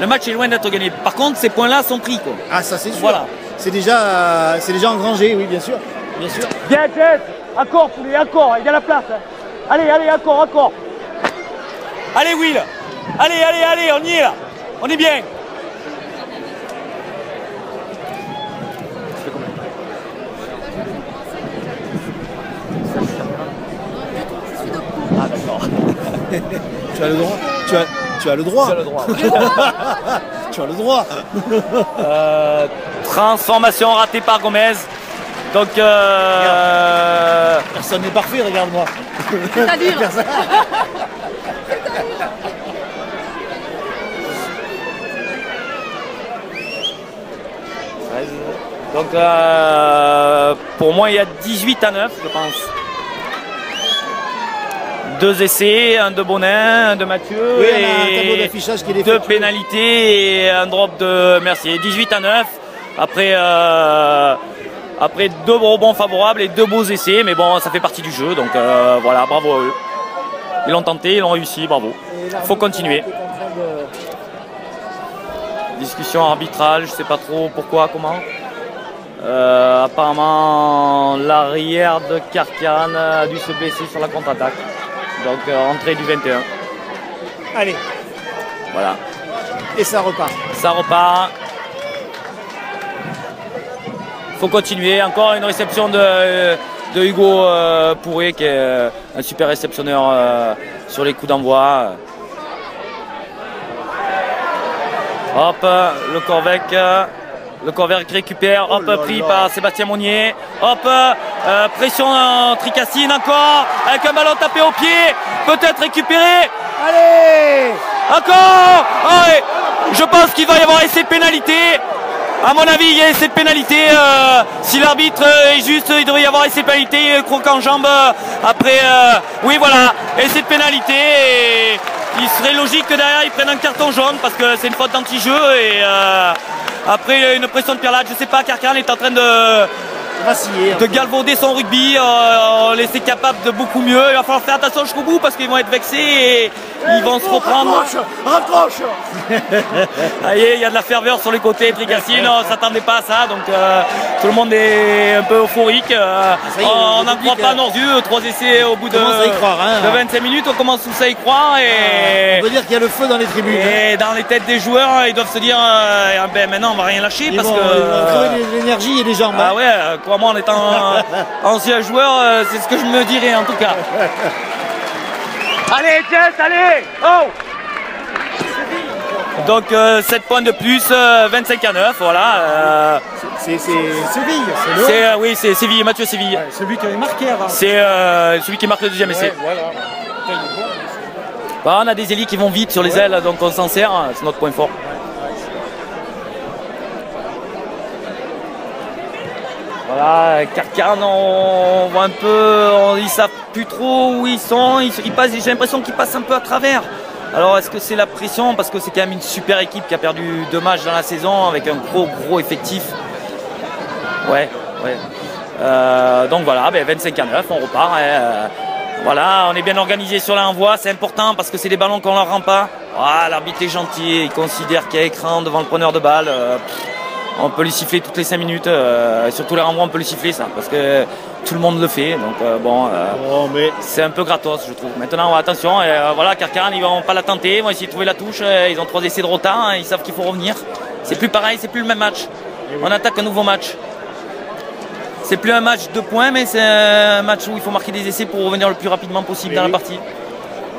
Le match est loin d'être gagné. Par contre ces points-là sont pris quoi. Ah ça c'est sûr. Voilà. C'est déjà engrangé, oui bien sûr. Bien Jess, encore poulet, encore, il y a la place. Allez, encore. Allez Will, allez, on y est là, on est bien. Ah d'accord. Tu as le droit. Tu as le droit. Tu as le droit. Transformation ratée par Gomez. Donc personne n'est parfait, regarde-moi. C'est-à-dire donc pour moi il y a 18-9 je pense. 2 essais, un de Bonin, un de Mathieu, oui, et 2 pénalités et un drop de Mercier. 18-9 après 2 rebonds favorables et 2 beaux essais, mais bon ça fait partie du jeu, donc voilà, bravo à eux. Ils l'ont tenté, ils l'ont réussi, bravo. Il faut continuer. Discussion arbitrale, je sais pas trop pourquoi, comment. Apparemment l'arrière de Carcarane a dû se blesser sur la contre-attaque. Donc entrée du 21. Allez. Voilà. Et ça repart. Ça repart. Faut continuer. Encore une réception de Hugo Pourré qui est un super réceptionneur sur les coups d'envoi. Hop, le Corvec récupère, hop, pris par Sébastien Monnier. Hop, pression Tricassine encore, avec un ballon tapé au pied, peut-être récupéré. Allez, encore. Ouais. Je pense qu'il va y avoir essai de pénalité. À mon avis, il y a essai de pénalité. Si l'arbitre est juste, il devrait y avoir essai de pénalité. Croc en jambe après. Oui, voilà, essai de pénalité. Et il serait logique que derrière, ils prennent un carton jaune parce que c'est une faute d'anti-jeu. Et après, une pression de Pierlat. Je sais pas, Carcarane est en train de vaciller. De galvauder son rugby, on les est capable de beaucoup mieux. Il va falloir faire attention jusqu'au bout parce qu'ils vont être vexés et ils vont se reprendre. Raccroche. Allez, il y a de la ferveur sur les côtés. Tricassine, on ne s'attendait pas à ça, donc tout le monde est un peu euphorique. On n'en croit pas à nos yeux. 3 essais au bout de 25 minutes, on commence tous à y croire. Et on peut dire qu'il y a le feu dans les tribunes. Et dans les têtes des joueurs, ils doivent se dire ben maintenant on va rien lâcher ils parce vont, que ils vont trouver l'énergie et les jambes. Ah ouais, crois-moi, en étant ancien joueur, c'est ce que je me dirais en tout cas. Allez, Jess, allez! Oh! Donc 7 points de plus, 25 à 9, voilà. C'est Séville, oui, c'est Séville, Mathieu Séville. Ouais, celui qui avait marqué avant. C'est celui qui marque le deuxième essai. Voilà. Bah, on a des élites qui vont vite sur les ailes, donc on s'en sert, c'est notre point fort. Voilà, Carcarne, on voit un peu, ils savent plus trop où ils sont, j'ai l'impression qu'ils passent un peu à travers. Alors est-ce que c'est la pression, parce que c'est quand même une super équipe qui a perdu 2 matchs dans la saison avec un gros effectif. Ouais. Donc voilà, 25 à 9, on repart. Voilà, on est bien organisé sur l'envoi, c'est important parce que c'est des ballons qu'on leur rend pas. Ah, l'arbitre est gentil, il considère qu'il y a écran devant le preneur de balle. On peut lui siffler toutes les 5 minutes, surtout les renvois on peut lui siffler ça, parce que tout le monde le fait, donc mais c'est un peu gratos je trouve. Maintenant attention, voilà, Carcarne ils vont pas la tenter, ils vont essayer de trouver la touche, ils ont 3 essais de retard, ils savent qu'il faut revenir. C'est plus pareil, c'est plus le même match, on attaque un nouveau match. C'est plus un match de points, mais c'est un match où il faut marquer des essais pour revenir le plus rapidement possible dans la partie.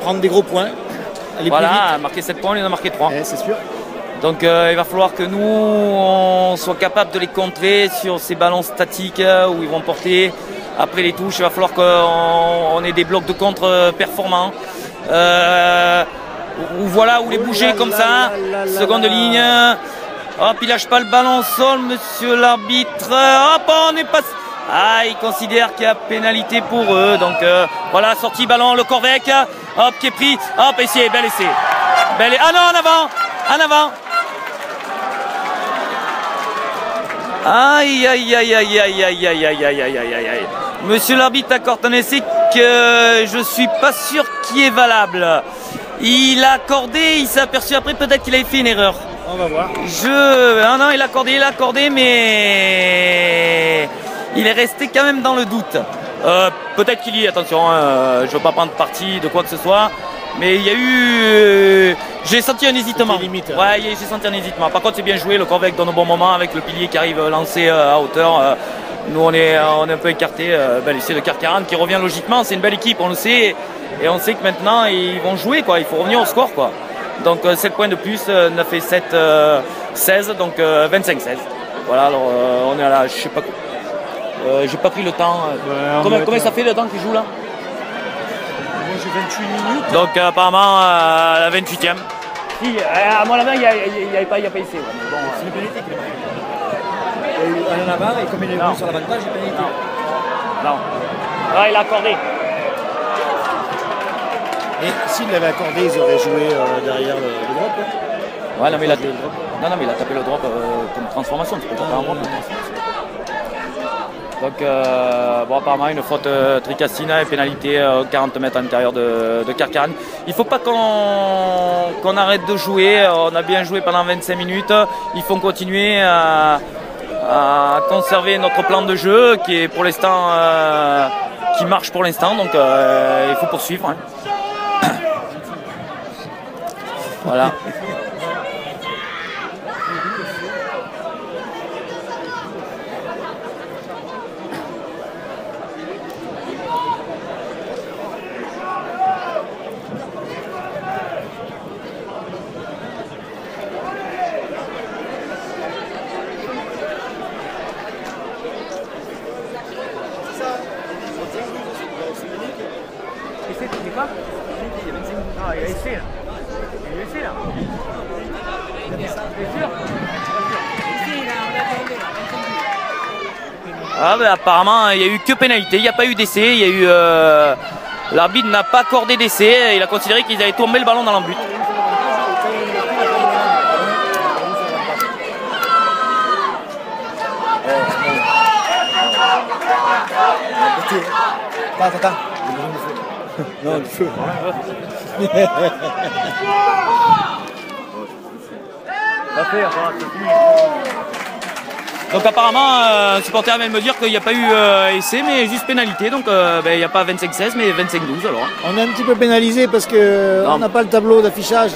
Prendre des gros points, aller voilà, plus vite. marquer 7 points, on en a marqué 3. C'est sûr. Donc il va falloir que nous, on soit capable de les contrer sur ces ballons statiques où ils vont porter. Après les touches, il va falloir qu'on ait des blocs de contre performants. Où les bouger comme ça. Seconde ligne. Hop, il lâche pas le ballon au sol, monsieur l'arbitre. Hop, on est passé. Ah, il considère qu'il y a pénalité pour eux. Donc voilà, sortie ballon, le Corvec. Hop, qui est pris. Hop, essai, bel essai. Ah non, en avant. En avant. Aïe. Monsieur l'arbitre accorde un essai que je suis pas sûr qu'il est valable. Il a accordé, il s'est aperçu après peut-être qu'il avait fait une erreur. On va voir. Non, il a accordé, mais il est resté quand même dans le doute. Peut-être qu'il y est, attention, je veux pas prendre parti de quoi que ce soit. Mais il y a eu... j'ai senti un hésitement. Limite. Ouais, j'ai senti un hésitement. Par contre, c'est bien joué. Le Corvec donne au bon moment avec le pilier qui arrive lancé à hauteur. Nous, on est un peu écarté. L'essai de Carcarne qui revient logiquement. C'est une belle équipe, on le sait. Et on sait que maintenant, ils vont jouer, quoi. Il faut revenir au score, quoi. Donc, 7 points de plus, 9 et 7, 16. Donc, 25-16. Voilà, alors on est à la... Je sais pas... j'ai pas pris le temps. Combien ça fait le temps qu'ils jouent, là? J'ai 28 minutes. Donc apparemment la 28e. Si, à mon avis, il n'y a pas essai. Ouais, bon, c'est une pénalité. Il y a eu un en avant et comme il est venu sur l'avantage, il y a pénalité. Non. Ah, il a accordé. Et s'il l'avait accordé, ils auraient joué derrière le drop. Ouais, non, mais il a tapé le drop comme transformation. Tu peux taper un drop. Donc apparemment une faute Tricassina et pénalité 40 mètres à l'intérieur de Carcarne. Il ne faut pas qu'on arrête de jouer. On a bien joué pendant 25 minutes. Il faut continuer à conserver notre plan de jeu qui est pour l'instant qui marche pour l'instant. Donc il faut poursuivre. Hein. Voilà. Ah ben, apparemment il n'y a eu que pénalité, il n'y a pas eu d'essai, il y a eu l'arbitre n'a pas accordé d'essai, il a considéré qu'ils avaient tourné le ballon dans l'embut. Attends. Non, du feu. Donc apparemment, un supporter vient de me dire qu'il n'y a pas eu essai, mais juste pénalité. Donc il n'y a pas 25-16, mais 25-12 alors. On est un petit peu pénalisé parce qu'on n'a pas le tableau d'affichage.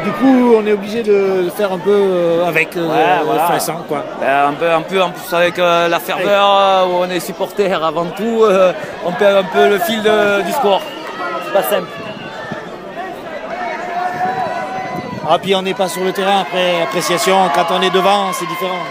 Du coup, on est obligé de faire un peu avec voilà. façon, quoi. Un peu en plus avec la ferveur, où on est supporter avant tout, on perd un peu le fil du score. C'est pas simple. Ah, puis on n'est pas sur le terrain après appréciation. Quand on est devant, c'est différent.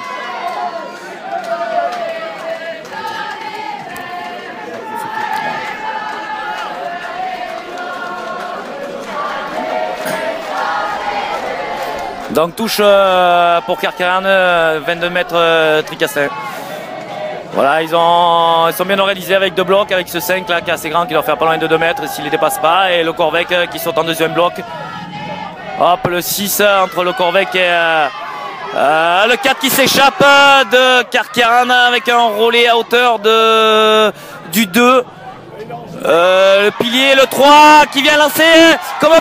Donc touche pour Carcarane, 22 mètres Tricastin. Voilà, ils sont bien organisés avec deux blocs, avec ce 5 là qui est assez grand, qui leur fait pas loin de 2 mètres s'il ne les dépasse pas, et le Corvec qui saute en deuxième bloc. Hop, le 6 entre le Corvec et le 4 qui s'échappe de Carcarane avec un relais à hauteur du 2. Le pilier, le 3 qui vient lancer comme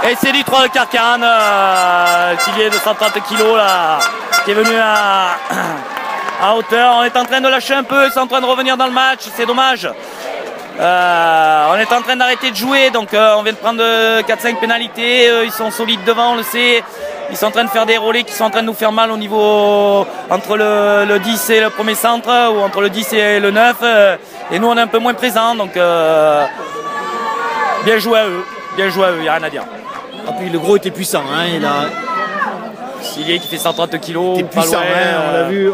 et c'est du 3 de Carcarane, le pilier de 130 kg là, qui est venu à hauteur. On est en train de lâcher un peu, c'est en train de revenir dans le match, c'est dommage. On est en train d'arrêter de jouer, donc on vient de prendre 4-5 pénalités, ils sont solides devant, on le sait. Ils sont en train de faire des relais qui sont en train de nous faire mal au niveau entre le 10 et le premier centre, ou entre le 10 et le 9. Et nous on est un peu moins présents, donc bien joué à eux, il n'y a rien à dire. Ah, puis le gros était puissant, hein, il a... Silier qui fait 130 kg, pas puissant, loin, hein,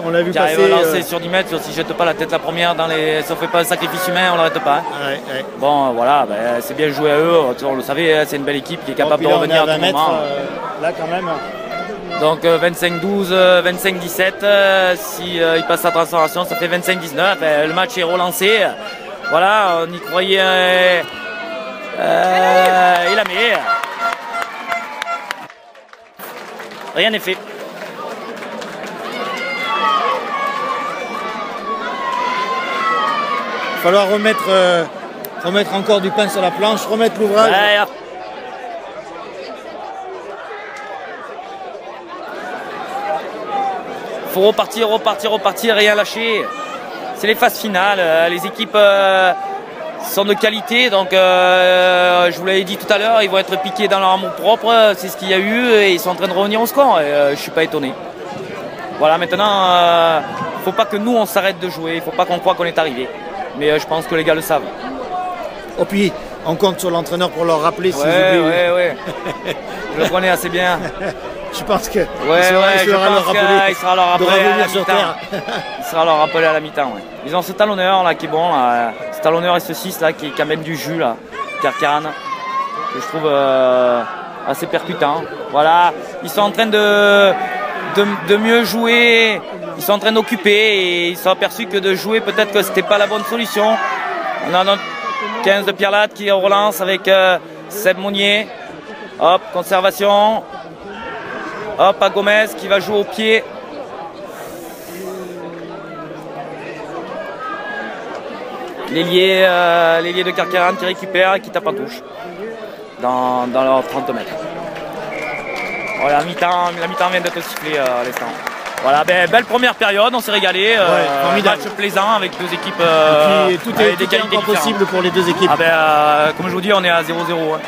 on l'a vu qui passer. Arrive à lancer sur 10 mètres, s'il ne jette pas la tête la première, si on ne fait pas un sacrifice humain, on ne l'arrête pas. Hein. Ouais. Bon, voilà, c'est bien joué à eux, on le savait, c'est une belle équipe qui est capable de revenir à tout moment. Là quand même. Donc 25-12, 25-17, si il passe sa transformation, ça fait 25-19. Le match est relancé. Voilà, on y croyait. Il a mis. Rien n'est fait. Il va falloir remettre encore du pain sur la planche, remettre l'ouvrage. Ouais. Faut repartir, rien lâcher. C'est les phases finales. Les équipes sont de qualité, donc je vous l'avais dit tout à l'heure, ils vont être piqués dans leur amour propre, c'est ce qu'il y a eu, et ils sont en train de revenir au score, et je ne suis pas étonné. Voilà, maintenant, il ne faut pas que nous on s'arrête de jouer, il ne faut pas qu'on croie qu'on est arrivé. Mais je pense que les gars le savent. Oh, puis on compte sur l'entraîneur pour leur rappeler s'ils oublient. Ouais. Je le connais assez bien. Je pense que il sera leur rappelé à la mi-temps. Il sera leur rappelé à la mi-temps. Ouais. Ils ont ce talonneur là qui est bon, là. Ce talonneur et ce 6 là qui amène du jus là, Carcarane, que je trouve assez percutant. Voilà, ils sont en train de mieux jouer, ils sont en train d'occuper et ils sont aperçus que de jouer peut-être que c'était pas la bonne solution. On a notre 15 de Pierre Latte qui relance avec Seb Monnier. Hop, conservation. Hop, à Gomez qui va jouer au pied. L'ailier de Carcarane qui récupère et qui tape en touche dans leurs 30 mètres. Voilà, la mi-temps vient d'être sifflée à l'instant. Voilà, belle première période, on s'est régalé. Match plaisant avec deux équipes et puis, tout est encore possible pour les deux équipes. Comme je vous dis, on est à 0-0. Hein.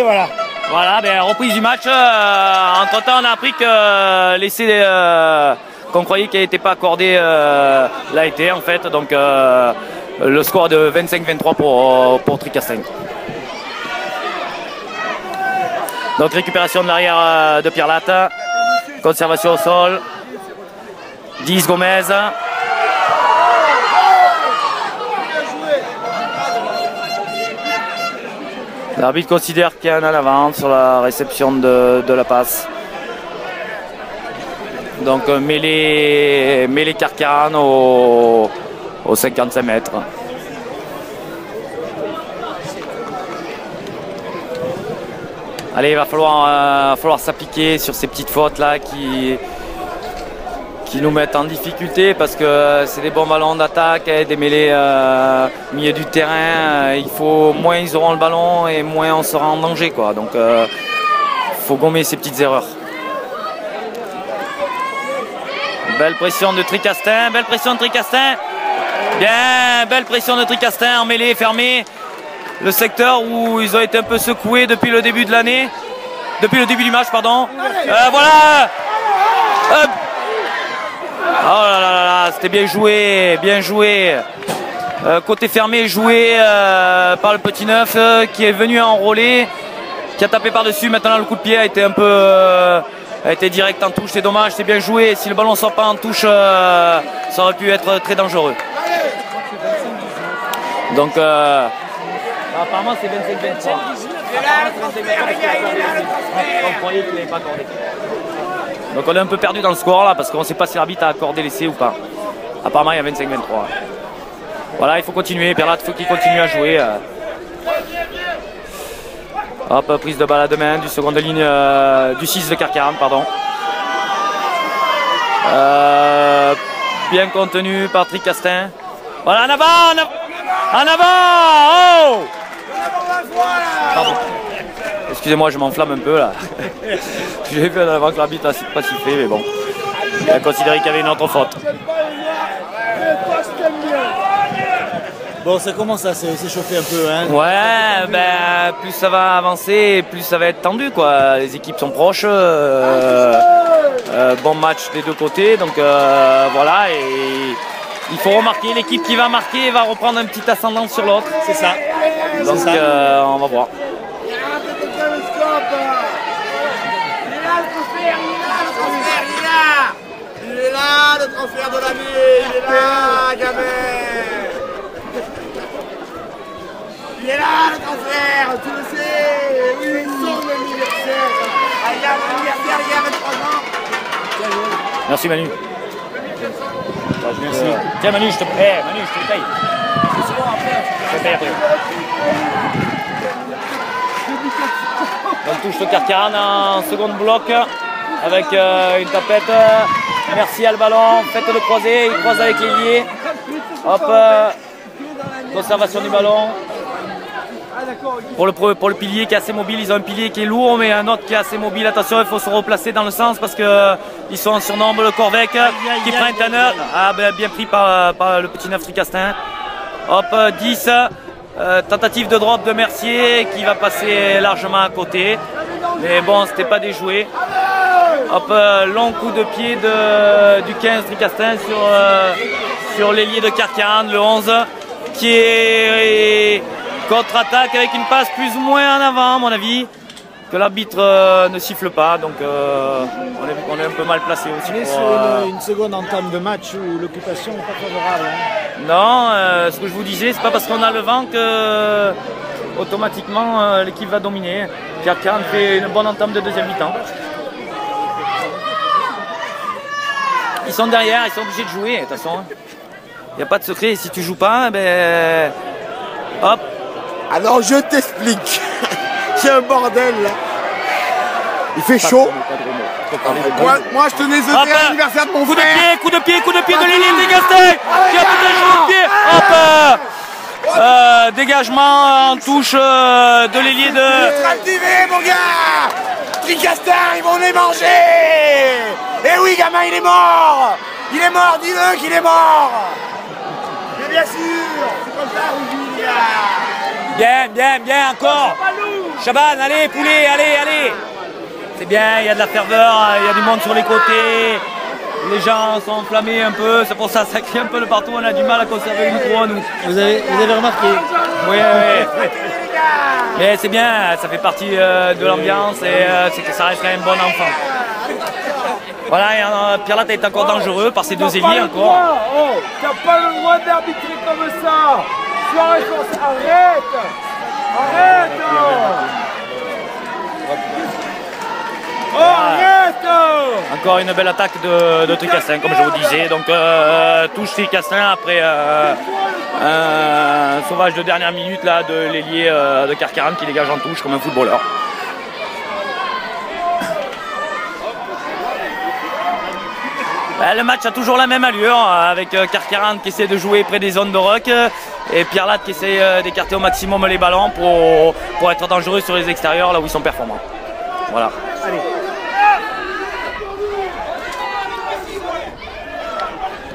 Et voilà. Voilà, reprise du match. Entre temps, on a appris que l'essai qu'on croyait qu'il n'était pas accordé l'a été en fait. Donc le score de 25-23 pour Tricastin. Donc récupération de l'arrière de Pierre Latte. Conservation au sol. 10 Gomez. L'arbitre considère qu'il y a un en avant sur la réception de la passe. Donc mêlée Carcarane au 55 mètres. Allez, il va falloir s'appliquer sur ces petites fautes là qui nous mettent en difficulté parce que c'est des bons ballons d'attaque, des mêlées au milieu du terrain. Moins ils auront le ballon et moins on sera en danger, quoi. Donc il faut gommer ces petites erreurs. Belle pression de Tricastin, Bien, belle pression de Tricastin en mêlée fermée. Le secteur où ils ont été un peu secoués depuis le début de l'année. Depuis le début du match, pardon. Voilà. Oh là là là, c'était bien joué. Côté fermé, joué par le petit neuf qui est venu enrôler, qui a tapé par-dessus. Maintenant, le coup de pied a été a été direct en touche, c'est dommage, c'est bien joué. Si le ballon ne sort pas en touche, ça aurait pu être très dangereux. Donc, apparemment, c'est 25-23. On croyait qu'il n'avait pas accordé. Donc on est un peu perdu dans le score là parce qu'on ne sait pas si l'arbitre a accordé l'essai ou pas. Apparemment il y a 25-23. Voilà, il faut continuer, Perlat, il faut qu'il continue à jouer. Hop, prise de balle à deux mains du seconde ligne du 6 de Carcarane, pardon. Bien contenu par Tricastin. Voilà, en avant. Oh, pardon. Excusez-moi, je m'enflamme un peu là. J'ai vu en avant que l'arbitre n'a pas sifflé, mais bon. Il a considéré qu'il y avait une autre faute. Bon, ça commence à s'échauffer un peu, hein. Ouais, plus ça va avancer, plus ça va être tendu, quoi. Les équipes sont proches. Bon match des deux côtés, donc voilà. Et il faut remarquer, l'équipe qui va marquer va reprendre un petit ascendant sur l'autre. C'est ça. Donc on va voir. Il est là, le transfert de l'année, il est là, gamin. Il est là, le transfert, tu le sais. Oui, son anniversaire. Il y a un anniversaire, il y a 23 ans. Merci Manu. Merci. Tiens Manu, je te paye. C'est bon après. Je te paye après. On touche le Carcarane en second bloc avec une tapette. Merci à le ballon, faites le croisé, il croise avec l'ailier. Hop, conservation du ballon. Pour le pilier qui est assez mobile, ils ont un pilier qui est lourd mais un autre qui est assez mobile. Attention, il faut se replacer dans le sens parce qu'ils sont en surnombre. Le Corvec qui prend un tanner. Bien pris par le petit neuf Tricastin. Hop, 10. Tentative de drop de Mercier qui va passer largement à côté. Mais bon, c'était pas déjoué. Hop, long coup de pied du 15 Tricastin sur l'ailier de Carcarane, le 11, qui est contre-attaque avec une passe plus ou moins en avant, à mon avis, que l'arbitre ne siffle pas. Donc on est un peu mal placé aussi. On est sur une seconde entame de match où l'occupation n'est pas favorable. Hein. Non, ce que je vous disais, c'est pas parce qu'on a le vent que automatiquement l'équipe va dominer. Carcarane fait une bonne entame de deuxième mi-temps. Ils sont derrière, ils sont obligés de jouer, de toute façon. Il n'y a pas de secret, si tu joues pas, hop. Alors je t'explique. C'est un bordel là. Il fait chaud. Moi je tenais à l'anniversaire de mon frère. Coup de pied de l'ailier de Tricastin qui a peut-être joué le pied. Hop, dégagement en touche de l'ailier de... Activé mon gars. Tricastin, ils vont les manger. Eh oui gamin, il est mort. Il est mort, dis-le qu'il est mort. Mais bien sûr, c'est comme ça, Rudy. Bien, encore. Chaban, allez, poulet, allez. C'est bien, il y a de la ferveur, il y a du monde sur les côtés. Les gens sont enflammés un peu, c'est pour ça que ça crie un peu de partout, on a du mal à conserver le micro, nous. Vous avez remarqué? Oui. Mais c'est bien, ça fait partie de l'ambiance et c'est que ça reste quand même bon enfant. Voilà, Pierre Latte est encore dangereux par ses deux ailiers encore. Oh, t'as pas le droit d'arbitrer comme ça. Arrête. Oh, arrête. Encore une belle attaque de Tricastin, comme je vous disais. Donc touche Tricastin après un sauvage de dernière minute là, de l'ailier de Carcarane qui dégage en touche comme un footballeur. Le match a toujours la même allure avec Carcarane qui essaie de jouer près des zones de ruck et Pierre Latte qui essaie d'écarter au maximum les ballons pour être dangereux sur les extérieurs là où ils sont performants. Voilà. Allez.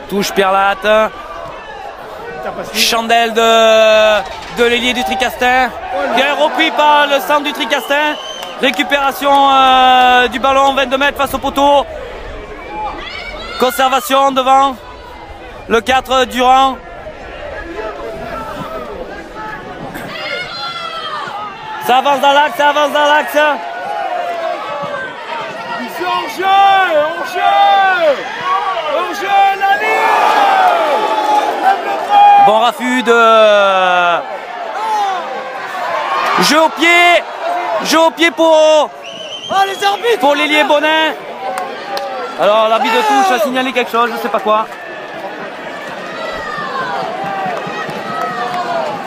Touche Pierre Latte. Chandelle de l'ailier du Tricastin. Bien repris par le centre du Tricastin. Récupération du ballon 22 mètres face au poteau. Conservation devant le 4 Durand. Ça avance dans l'axe, C'est hors jeu, Nani. Bon raffut de jeu au pied pour l'ailier Bonin. Alors l'arbitre de touche a signalé quelque chose, je ne sais pas quoi.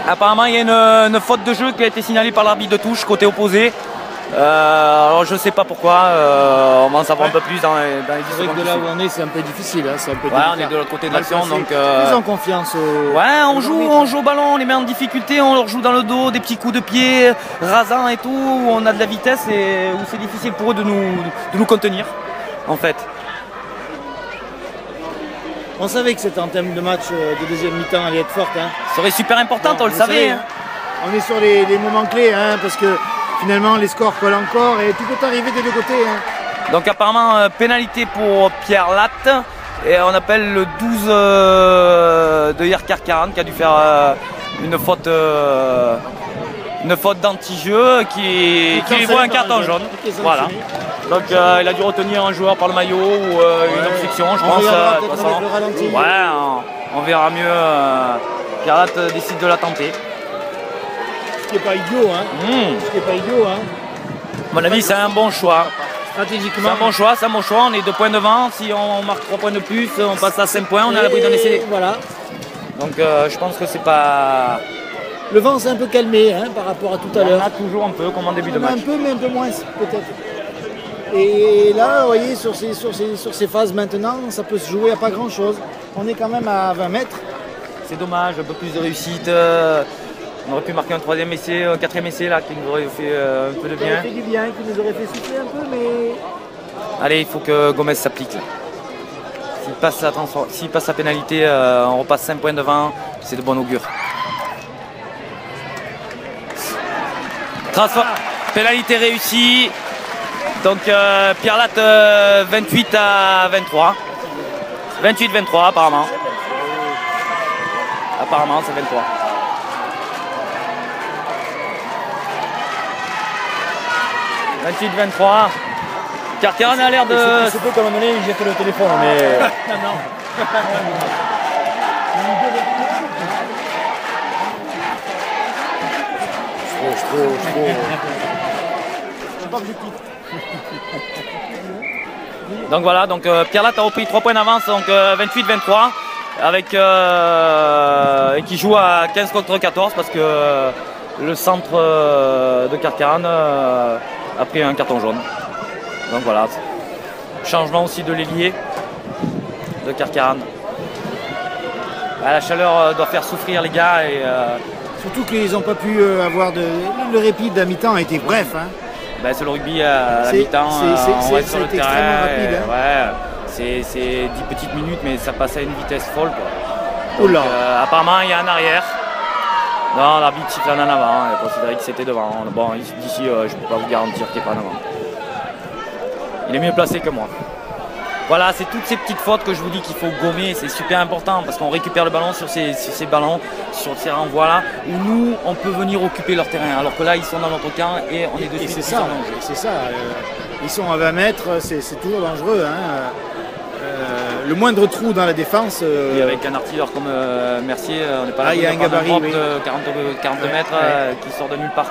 Apparemment il y a une faute de jeu qui a été signalée par l'arbitre de touche côté opposé. Alors je ne sais pas pourquoi, on va en savoir un peu plus dans les 10 secondes. De là où on est, c'est un peu difficile. Hein, c'est un peu on est de l'autre côté de l'action. Donc, plus en confiance. Ouais, on joue au ballon, on les met en difficulté, on leur joue dans le dos, des petits coups de pied rasants et tout, où on a de la vitesse et où c'est difficile pour eux de nous contenir, en fait. On savait que cette entame de match de deuxième mi-temps allait être forte. Hein. Ça serait super important, on le savait. Hein. On est sur les moments clés, hein, parce que finalement les scores collent encore et tout peut arriver des deux côtés. Hein. Donc apparemment pénalité pour Pierre Latte et on appelle le 12 de Hier Carcarane qui a dû faire une faute d'anti-jeu qui lui vaut un carton jaune. Voilà. Donc il a dû retenir un joueur par le maillot ou une obstruction, je pense. On verra mieux. Pierre Latte décide de la tenter. Ce qui n'est pas idiot, hein. À mon avis, c'est un bon choix. Stratégiquement. C'est un bon choix. On est 2 points devant. Si on marque 3 points de plus, on passe à 5 points. On est à l'abri d'un essai. Voilà. Donc je pense que c'est pas. Le vent s'est un peu calmé hein, par rapport à tout à l'heure. Toujours un peu, comme en début de match. Un peu, mais un peu moins peut-être. Et là, vous voyez, sur ces phases maintenant, ça peut se jouer à pas grand-chose. On est quand même à 20 mètres. C'est dommage, un peu plus de réussite. On aurait pu marquer un 3e essai, un 4e essai là, qui nous aurait fait un peu de bien. Qui nous aurait fait souffler un peu, mais... Allez, il faut que Gomez s'applique. S'il passe la pénalité, on repasse 5 points devant, c'est de bon augure. Pénalité réussie. Donc Pierre Latte 28 à 23. 28-23 apparemment. Apparemment c'est 23. « 28-23 ». Carcarane a l'air de... C'est peu comme un moment donné, il jette le téléphone, mais... non. Donc voilà, donc Pierre Latte a repris 3 points d'avance, donc 28-23, avec et qui joue à 15 contre 14 parce que le centre de Carcarane a pris un carton jaune. Donc voilà, changement aussi de l'ailier de Carcarane. La chaleur doit faire souffrir les gars et surtout qu'ils n'ont pas pu avoir le répit de la mi-temps a été bref. Hein. Ben, c'est le rugby à la mi-temps, on reste sur le terrain. Rapide, hein. Ouais, c'est 10 petites minutes mais ça passe à une vitesse folle. Quoi. Donc, apparemment il y a un arrière. Non, l'arbitre siffle en avant, il a considéré que c'était devant. Bon, d'ici, je ne peux pas vous garantir qu'il n'est pas en avant. Il est mieux placé que moi. Voilà, c'est toutes ces petites fautes que je vous dis qu'il faut gommer, c'est super important parce qu'on récupère le ballon sur ces ballons, sur ces renvois-là, où nous, on peut venir occuper leur terrain, alors que là, ils sont dans notre camp et on est de suite. C'est ça, ils sont à 20 mètres, c'est toujours dangereux. Hein. Le moindre trou dans la défense. Et avec un artilleur comme Mercier, on n'est pas là il y a un gabarit de 40 mètres qui sort de nulle part.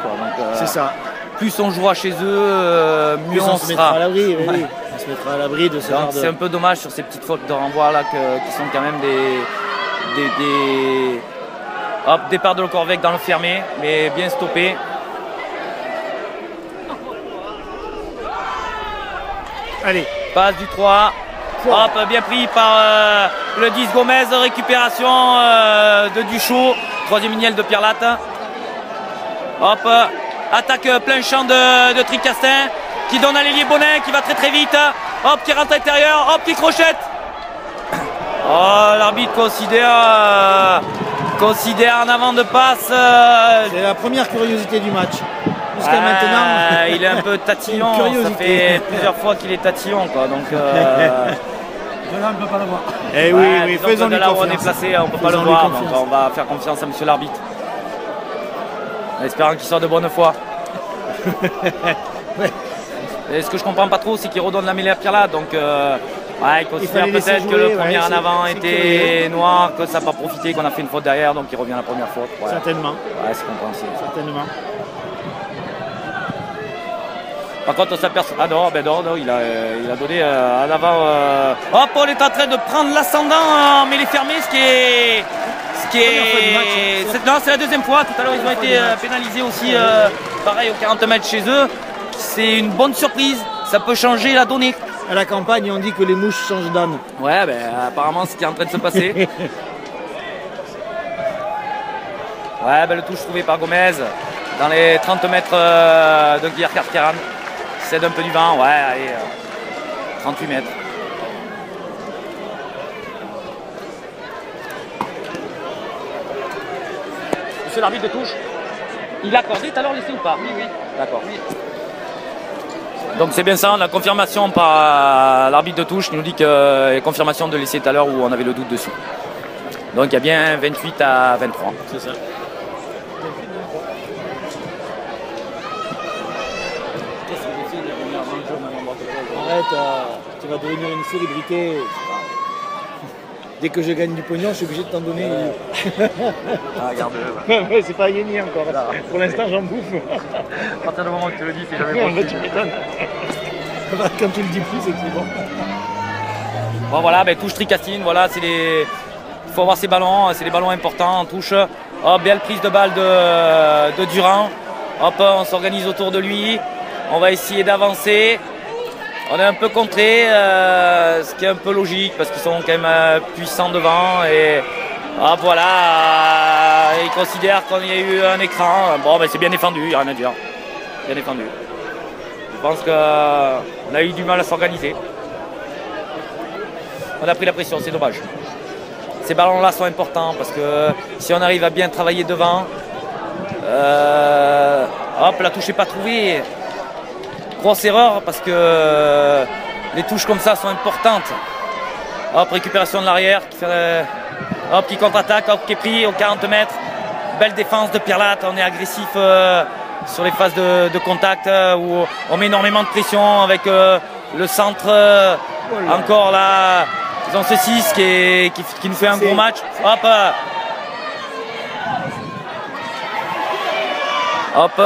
C'est ça. Plus on jouera chez eux, mieux on se mettra sera. À l'abri. Oui. On se mettra à l'abri de ce genre de... C'est un peu dommage sur ces petites fautes de renvoi là qui sont quand même des... Hop, départ de Le Corvec dans le fermé, mais bien stoppé. Allez. Passe du 3. Hop, bien pris par le 10 Gomez, récupération de Duchot, troisième lignel de Pierre Latte. Hop, attaque plein champ de Tricastin, qui donne à l'ailier Bonin, qui va très très vite. Hop, qui rentre à l'intérieur, hop, qui crochette. Oh, l'arbitre considère en avant de passe. C'est la première curiosité du match. Jusqu'à maintenant. Il est un peu tatillon, ça fait plusieurs fois qu'il est tatillon, quoi. Donc, de là, on ne peut pas le voir. Eh oui, faisons-lui de là où on est confiance. placé, on ne peut pas le voir. Donc on va faire confiance à monsieur l'arbitre. En espérant qu'il soit de bonne foi. Et ce que je comprends pas trop, c'est qu'il redonne la mêlée à Pierre Latte. Donc, il considère peut-être que le premier en avant était noir, que ça n'a pas profité, qu'on a fait une faute derrière, donc il revient à la première faute. Voilà. Certainement. Ouais, c'est compréhensible. Certainement. Par contre, on s'aperçoit. Ah non, il a donné en avant. Hop, on est en train de prendre l'ascendant en mêlée fermée, ce qui est. Non, c'est la deuxième fois. Tout à l'heure, ils ont été pénalisés aussi, pareil, aux 40 mètres chez eux. C'est une bonne surprise. Ça peut changer la donnée. À la campagne, on dit que les mouches changent d'âne. Ouais, apparemment, c'est ce qui est en train de se passer. Ouais, le touche trouvé par Gomez dans les 30 mètres de Guillaume Carcaran. Cède un peu du vent, ouais, allez, 38 mètres. Monsieur l'arbitre de touche, il a accordé tout à l'heure l'essai ou pas? Oui. D'accord. Oui. Donc c'est bien ça, on a confirmation par l'arbitre de touche qui nous dit qu'il y a confirmation de l'essai tout à l'heure où on avait le doute dessus. Donc il y a bien 28 à 23. C'est ça. Arrête, tu vas devenir une célébrité. Dès que je gagne du pognon, je suis obligé de t'en donner. Regarde-le. Ouais, c'est pas gagné encore. Pour l'instant, j'en bouffe. À partir du moment où tu le dis, c'est jamais possible. Tu m'étonnes. Quand tu le dis plus, c'est que c'est bon. Bon, voilà, touche Tricastine. Voilà, il faut avoir ces ballons. C'est des ballons importants en touche. Hop, belle prise de balle de Durand. Hop, on s'organise autour de lui. On va essayer d'avancer. On est un peu contré, ce qui est un peu logique parce qu'ils sont quand même puissants devant et voilà, ils considèrent qu'il y a eu un écran. Bon, c'est bien défendu, il n'y a rien à dire. Bien défendu. Je pense qu'on a eu du mal à s'organiser. On a pris la pression, c'est dommage. Ces ballons-là sont importants parce que si on arrive à bien travailler devant, la touche n'est pas trouvée. Grosse erreur parce que les touches comme ça sont importantes. Hop, récupération de l'arrière qui contre-attaque, hop, qui est pris aux 40 mètres. Belle défense de Pierre Latte, on est agressif sur les phases de contact où on met énormément de pression avec le centre encore là. Ils ont ce 6 qui nous fait un gros match. Hop.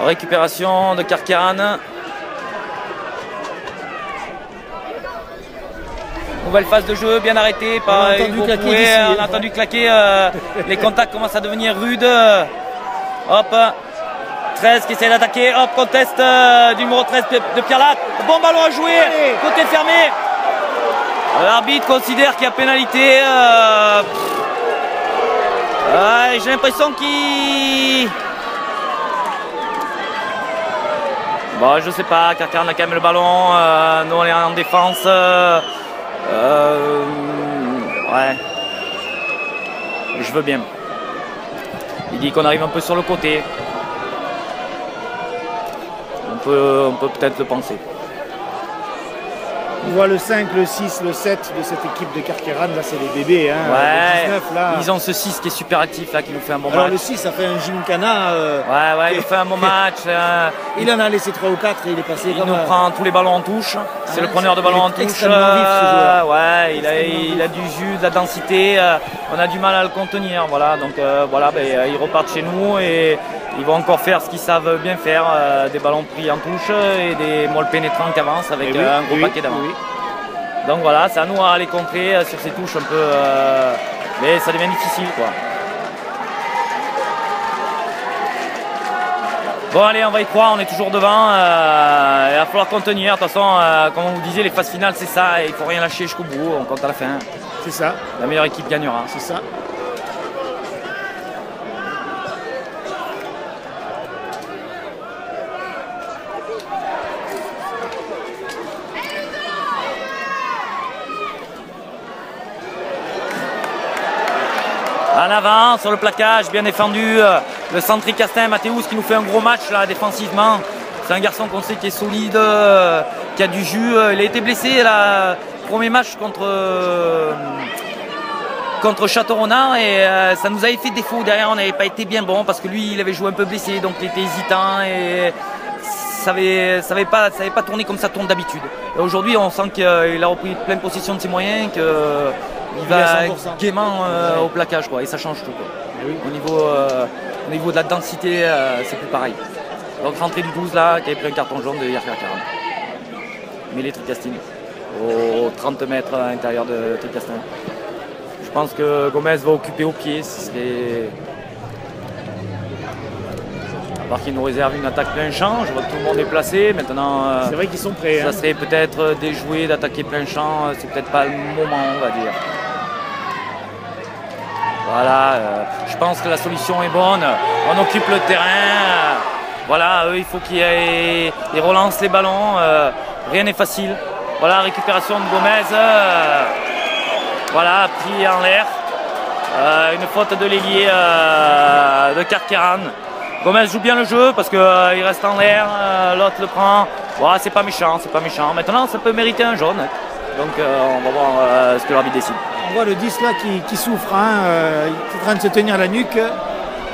Récupération de Carcaran. Nouvelle phase de jeu bien arrêtée par Hugo Pouet. On a entendu claquer. Les contacts commencent à devenir rudes. Hop. 13 qui essaie d'attaquer. Hop, conteste du numéro 13 de Pierre Latte. Bon ballon à jouer. Côté fermé. L'arbitre considère qu'il y a pénalité. J'ai l'impression qu'il... Bon, je sais pas, Carcaran a quand même le ballon, nous on est en défense. Ouais. Je veux bien. Il dit qu'on arrive un peu sur le côté. On peut peut-être le penser. On voit le 5, le 6, le 7 de cette équipe de Carqueiranne. Là, c'est des bébés. Hein. Ouais, le 19, là. Ils ont ce 6 qui est super actif, là, qui nous fait un bon Alors, match. le 6, ça fait un gymkhana. Ouais, il nous fait un bon match. Il en a laissé 3 ou 4 et il est passé Il comme nous prend tous les ballons en touche. C'est le preneur de ballons en touche. Extrêmement vif, ce joueur. Ouais, il a du jus, de la densité. On a du mal à le contenir. Voilà, donc ils repartent chez nous et ils vont encore faire ce qu'ils savent bien faire. Des ballons pris en touche et des molles pénétrants qui avancent avec un gros paquet d'avant. Oui. Donc voilà, c'est à nous à les contrer sur ces touches un peu. Mais ça devient difficile, quoi. Bon allez, on va y croire, on est toujours devant, il va falloir contenir. De toute façon, comme on vous disait, les phases finales c'est ça, il ne faut rien lâcher jusqu'au bout, on compte à la fin. C'est ça. La meilleure équipe gagnera. C'est ça. En avant, sur le plaquage, bien défendu. Le centre Castin, Mathéus qui nous fait un gros match là, défensivement. C'est un garçon qu'on sait qui est solide, qui a du jus. Il a été blessé là, premier match contre Château-Renard et ça nous avait fait défaut. Derrière, on n'avait pas été bien bon parce que lui, il avait joué un peu blessé, donc il était hésitant et ça n'avait pas tourné comme ça tourne d'habitude. Aujourd'hui, on sent qu'il a repris pleine possession de ses moyens, qu'il va gaiement au plaquage, quoi, et ça change tout, quoi. Oui. Au niveau de la densité, c'est plus pareil. Donc rentrée du 12 là, qui avait pris un carton jaune de Yarkar 40. Mais les Tricastines, aux 30 mètres à l'intérieur de Tricastin. Je pense que Gomez va occuper au pied. À part qu'il nous réserve une attaque plein champ, je vois que tout le monde est placé. Maintenant, c'est vrai qu'ils sont prêts. Ça serait peut-être déjoué d'attaquer plein champ. C'est peut-être pas le moment, on va dire. Voilà, je pense que la solution est bonne. On occupe le terrain. Voilà, eux, il faut qu'ils relancent les ballons. Rien n'est facile. Voilà, récupération de Gomez. Voilà, pris en l'air. Une faute de l'ailier de Carqueiranne. Gomez joue bien le jeu parce qu'il reste en l'air. L'autre le prend. Voilà, c'est pas méchant, c'est pas méchant. Maintenant, ça peut mériter un jaune. Donc, on va voir ce que l'arbitre décide. On voit le 10 là qui souffre. Hein. Il est en train de se tenir la nuque.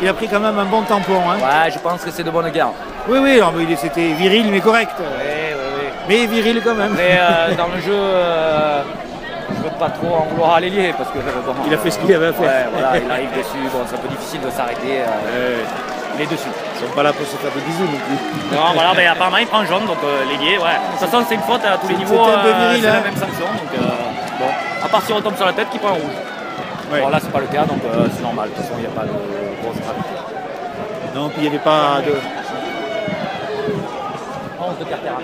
Il a pris quand même un bon tampon. Hein. Ouais, je pense que c'est de bonne guerre. Oui, c'était viril mais correct. Oui. Mais viril quand même. Mais dans le jeu, je ne veux pas trop en vouloir à l'ailier parce que bon, il a fait ce qu'il avait à faire. Ouais, voilà, il arrive dessus. Bon, c'est un peu difficile de s'arrêter. Il est dessus. Ils sont pas là pour se faire des bisous non plus. Non, voilà, mais apparemment il prend jaune, donc l'ailier, ouais. De toute façon, c'est une faute à tous les niveaux. C'est la même sanction, donc bon. À part si on retombe sur la tête, qui prend un rouge. Ouais. Bon, là, c'est pas le cas, donc c'est normal. De toute façon, il n'y a pas de grosse gravité. Non, puis il n'y avait pas de. 11 de Carqueiranne.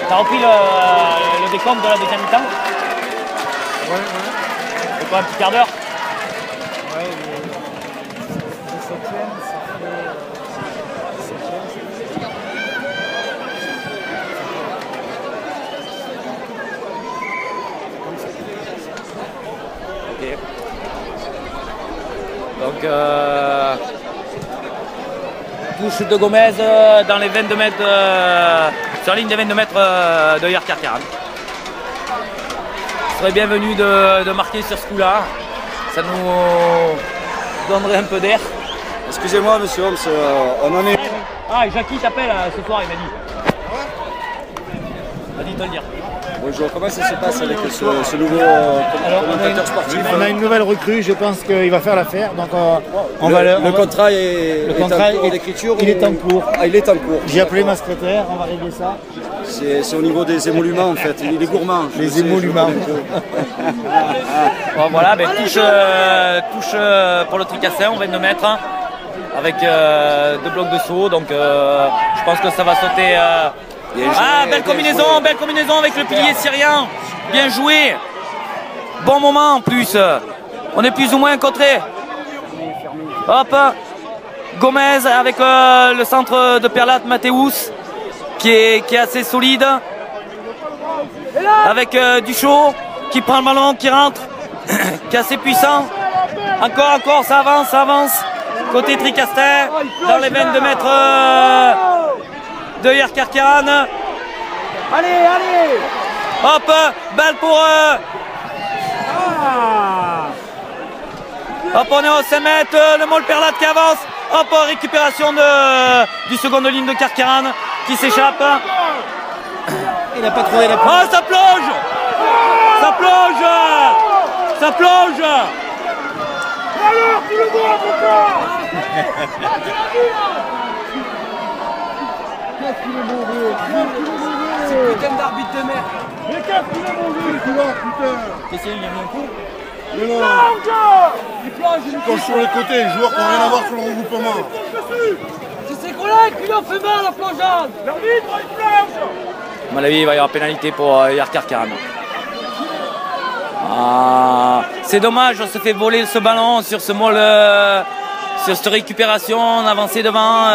T'as repris le décompte de la deuxième mi-temps? Ouais. C'est quoi, un petit quart d'heure? Ouais, le 17e, ça fait... Ok. Donc, touche de Gomez dans les 22 mètres, sur la ligne des 22 mètres de Yarkar 40. Il serait bienvenu de marquer sur ce coup-là. Ça nous donnerait un peu d'air. Excusez-moi, monsieur Holmes, on en est. Ah, et Jackie t'appelle ce soir, il m'a dit. Il m'a dit de te le dire. Bonjour, comment ça se passe avec ce nouveau commentateur sportif? On a une nouvelle recrue, je pense qu'il va faire l'affaire. Donc le contrat est en cours d'écriture? Il est en cours. Ah, il est en cours. J'ai appelé ma secrétaire, on va régler ça. C'est au niveau des émoluments en fait, il est gourmand. Les émoluments. Bon, voilà, ben, touche pour le Tricastin, on va le mettre avec 2 blocs de saut. Donc je pense que ça va sauter. Belle combinaison avec le pilier syrien. Bien joué. Bon moment en plus. On est plus ou moins contré. Hop. Gomez avec le centre de Perlat, Mathéus, qui est assez solide. avec Duchot qui prend le ballon, qui rentre, qui est assez puissant. Encore, ça avance. Côté Tricastin, dans les 22 mètres de Yer Karkiran. Allez. Hop, balle pour... Hop, on est au 5 mètres, le Mol Perlat qui avance. Hop, récupération du seconde ligne de Karkiran qui s'échappe. Il n'a pas trouvé la Oh, ça plonge. Alors, tu le vois, pourquoi? Qu'est-ce qu'il est mauvais? C'est putain d'arbitre de merde. Mais qu'est-ce qu'il est mauvais, celui-là, putain? Qu'est-ce qu'il y a mis un coup? Mais non. Il plonge, il Quand sur les côtés, les joueurs qui n'ont rien à voir sur le regroupement. C'est ses collègues qui lui ont fait mal, la plongeade. L'arbitre, il plonge. À mon avis, il va y avoir pénalité pour Yer Karkiran. Ah, c'est dommage, on se fait voler ce ballon sur ce Mol, sur cette récupération, on a avancé devant.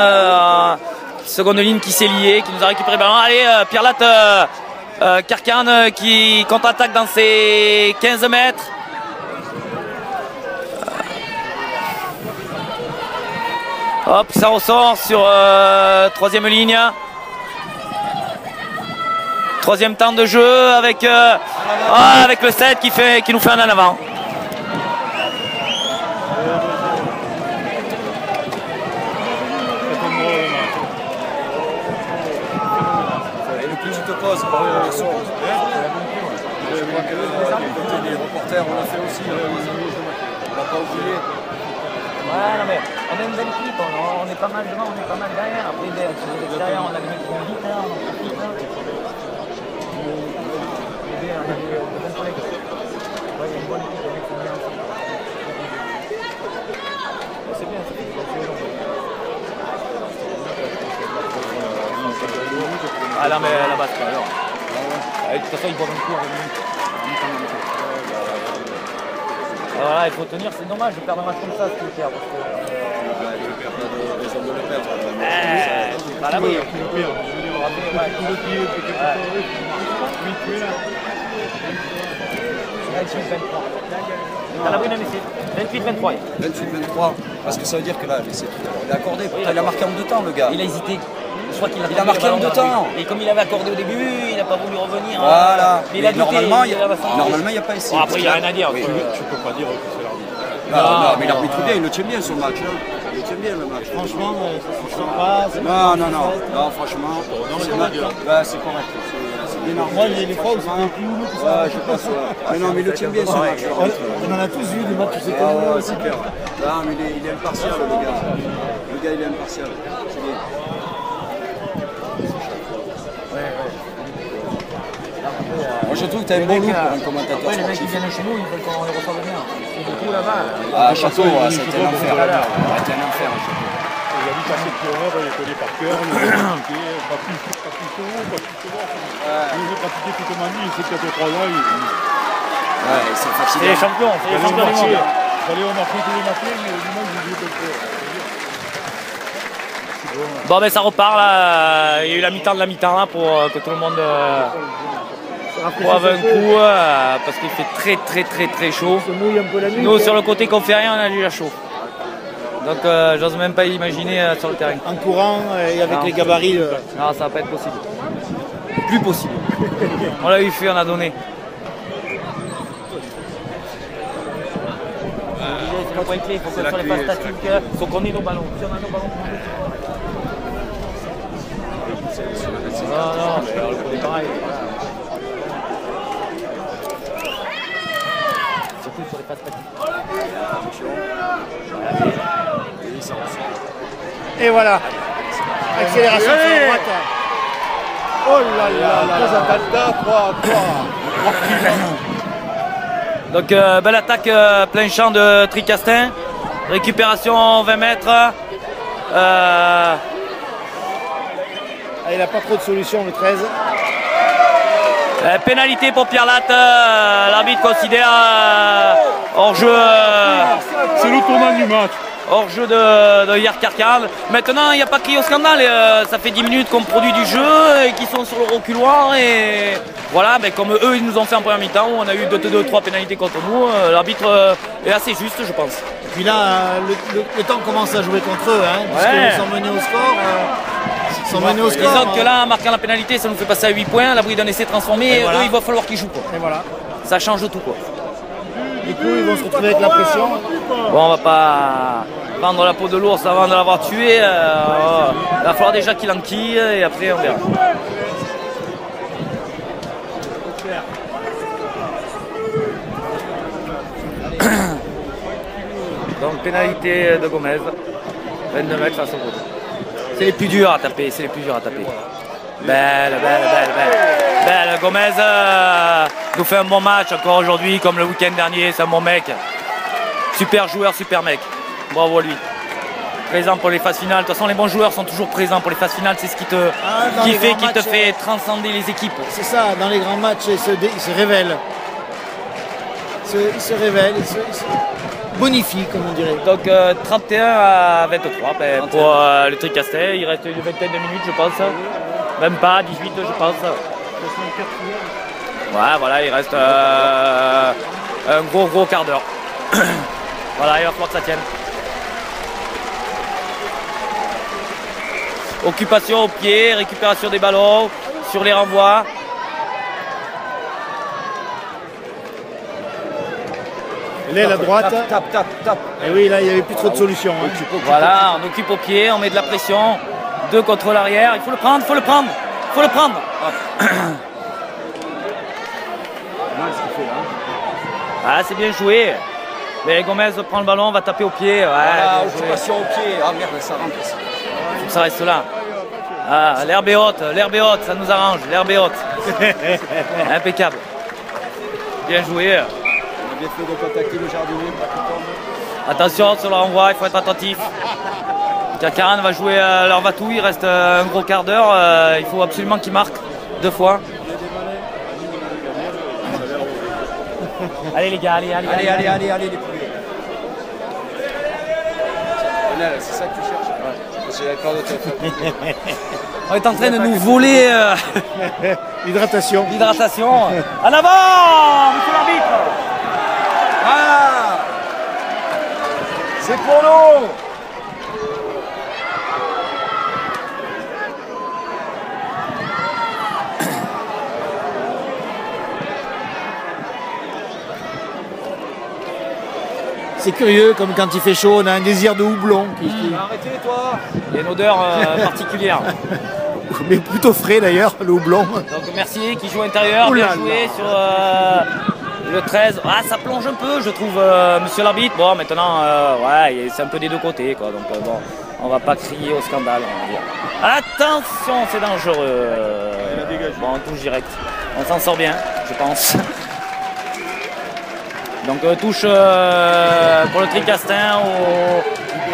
Seconde ligne qui s'est liée, qui nous a récupéré le ballon. Allez, Pierlat, Karkiran qui contre-attaque dans ses 15 mètres. Hop, ça ressort sur troisième ligne. Troisième temps de jeu avec le 7 qui nous fait un en avant. Et le plus tu te poses par le son. Je crois que les reporters, on l'a fait aussi. On va pas oublier. Ouais, non mais on a une belle équipe, on est pas mal devant, on est pas mal derrière. Après, derrière, on a des mecs qui vont vite, on en profite. C'est bien, ah là, mais la basse, alors. De toute façon, ils boivent un coup avec nous. Voilà, il faut tenir, c'est dommage de perdre un match comme ça, ce qu'il perd. Parce que... Les hommes de le perdre. Pas la brille. Ouais. 28-23. Parce que ça veut dire que là, il a accordé. Pourtant, il a marqué en 2 temps, le gars. Il a hésité. Je crois qu'il a marqué en 2 temps. Et comme il avait accordé au début, il n'a pas voulu revenir. Voilà. Mais il a douté, normalement, il n'y a pas essayé. Bon, après, il n'y a rien à dire. Oui. Tu peux pas dire que c'est l'arbitre. Non, mais l'arbitre bien, il le tient bien son match. Il tient bien le match. Franchement, ça se sent pas. Non, franchement, c'est correct. C'est bien normal. Moi, il y a des fois où c'est plus houleux que ça. Je pense. Mais non, mais il le tient bien son match. On en a tous vu des matchs, tu sais Ah ouais, c'est clair. Non, mais il est impartial, le gars. Le gars, il est impartial. C'est bien. Moi, je trouve que tu as un bon look pour un commentateur sportif. Les mecs qui viennent chez nous, ils veulent qu'on les reçoive bien. C'est beaucoup là-bas. Ah, Château, c'était un enfer. C'était un enfer, Château. Il a vu passer le tournoi, il est collé par cœur, il a pratiqué, pas plus tôt. Il a pratiqué toute ma vie, il sait qu'il y a 3 ans. Ouais, c'est fatigué. C'est les champions, c'est les champions du monde. J'allais au marché tous les matins, mais dimanche, j'ai joué quelque chose. Bon, ben ça repart là. Il y a eu la mi-temps de la mi-temps là pour que tout le monde boive un coup parce qu'il fait très chaud. Nous sur le côté qu'on fait rien, on a déjà chaud. Donc j'ose même pas imaginer sur le terrain. En courant et avec les gabarits. Non, ça va pas être possible. Plus possible. On l'a eu fait, on a donné. C'est le point clé, il faut que sur les phases statiques, il faut qu'on ait nos ballons. Si on a nos ballons, non, mais alors, c'est pareil. Surtout sur les phases statiques. Et voilà. Accélération sur la droite. Oh là là. Donc belle attaque plein champ de Tricastin. Récupération 20 mètres. Il n'a pas trop de solutions le 13. Pénalité pour Pierlat. L'arbitre considère hors jeu. C'est le tournant du match. hors-jeu de Yarkarkan. Maintenant, il n'y a pas crié au scandale. Ça fait 10 minutes qu'on produit du jeu et qu'ils sont sur le reculoir. Et voilà, ben, comme eux, ils nous ont fait en première mi-temps, où on a eu 2-3 pénalités contre nous. L'arbitre est assez juste, je pense. Et puis là, le temps commence à jouer contre eux, hein, puisqu'ils sont menés au score. Disons que là, en marquant la pénalité, ça nous fait passer à 8 points. L'abri d'un essai transformé, et voilà. Eux, il va falloir qu'ils jouent. Quoi. Et voilà. Ça change tout. Quoi. Du coup, ils vont se retrouver avec la pression. Bon, on va pas vendre la peau de l'ours avant de l'avoir tué. Il va falloir déjà qu'il enquille et après on verra. Donc pénalité de Gomez. 22 mètres face au poteau. C'est les plus durs à taper, Belle. Gomez nous fait un bon match encore aujourd'hui, comme le week-end dernier, c'est un bon mec. Super joueur, super mec. Bravo à lui. Présent pour les phases finales. De toute façon, les bons joueurs sont toujours présents pour les phases finales. C'est ce qui te fait transcender les équipes. C'est ça, dans les grands matchs, il se révèle. Il se bonifie, comme on dirait. Donc 31 à 23 pour le Tricastin. Il reste une vingtaine de minutes, je pense. Même pas, 18, je pense. Ouais, voilà, il reste un gros quart d'heure. Voilà, il va falloir que ça tienne. Occupation au pied, récupération des ballons, sur les renvois. L'aile à droite. Tape. Et oui, là, il n'y avait plus trop de solutions. Hein. Voilà, on occupe au pied, on met de la pression. 2 contre l'arrière, il faut le prendre. Ah, c'est bien joué. Mais Gomez prend le ballon, va taper au pied. Ouais, voilà, occupation au pied. Ah merde, ça rentre ici. Faut que ça reste là. Ah, l'herbe est haute, ça nous arrange, l'herbe est haute. Impeccable. Bien joué. On a bien fait de contacter le jardinier. Attention sur le renvoi, il faut être attentif. Yarkarkan va jouer leur Vatou, il reste un gros quart d'heure. Il faut absolument qu'il marque 2 fois. Allez les gars, allez les poulets. C'est ça que tu cherches. J'ai peur de toi. On est en train de nous voler l'hydratation. En avant, monsieur l'arbitre. Ah, c'est pour nous. C'est curieux, comme quand il fait chaud, on a un désir de houblon. Arrêtez toi. Il y a une odeur particulière. Mais plutôt frais d'ailleurs, le houblon. Donc Mercier qui joue intérieur, bien joué sur le 13. Ah, ça plonge un peu, je trouve, monsieur l'arbitre. Bon, maintenant, ouais, c'est un peu des deux côtés, quoi. Donc bon, on va pas crier au scandale, on va dire. Attention, c'est dangereux. Bon, on touche direct. On s'en sort bien, je pense. Donc touche pour le Tricastin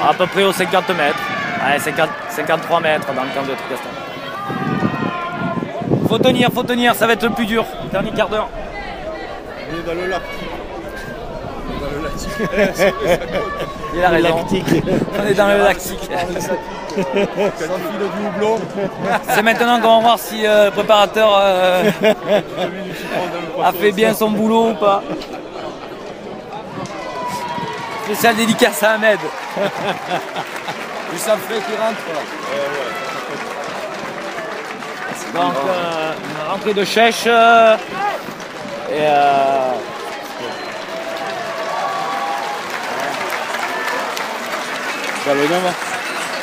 à peu près aux 50 mètres. Ouais, 53 mètres dans le camp de Tricastin. Faut tenir, ça va être le plus dur. Dernier quart d'heure. On est dans le lac. Il a raison. On est dans le lactique. C'est maintenant qu'on va voir si le préparateur a fait bien son boulot ou pas. Spécial dédicace à Ahmed. Du Sanfray qui rentre là. Donc une rentrée de Chèche et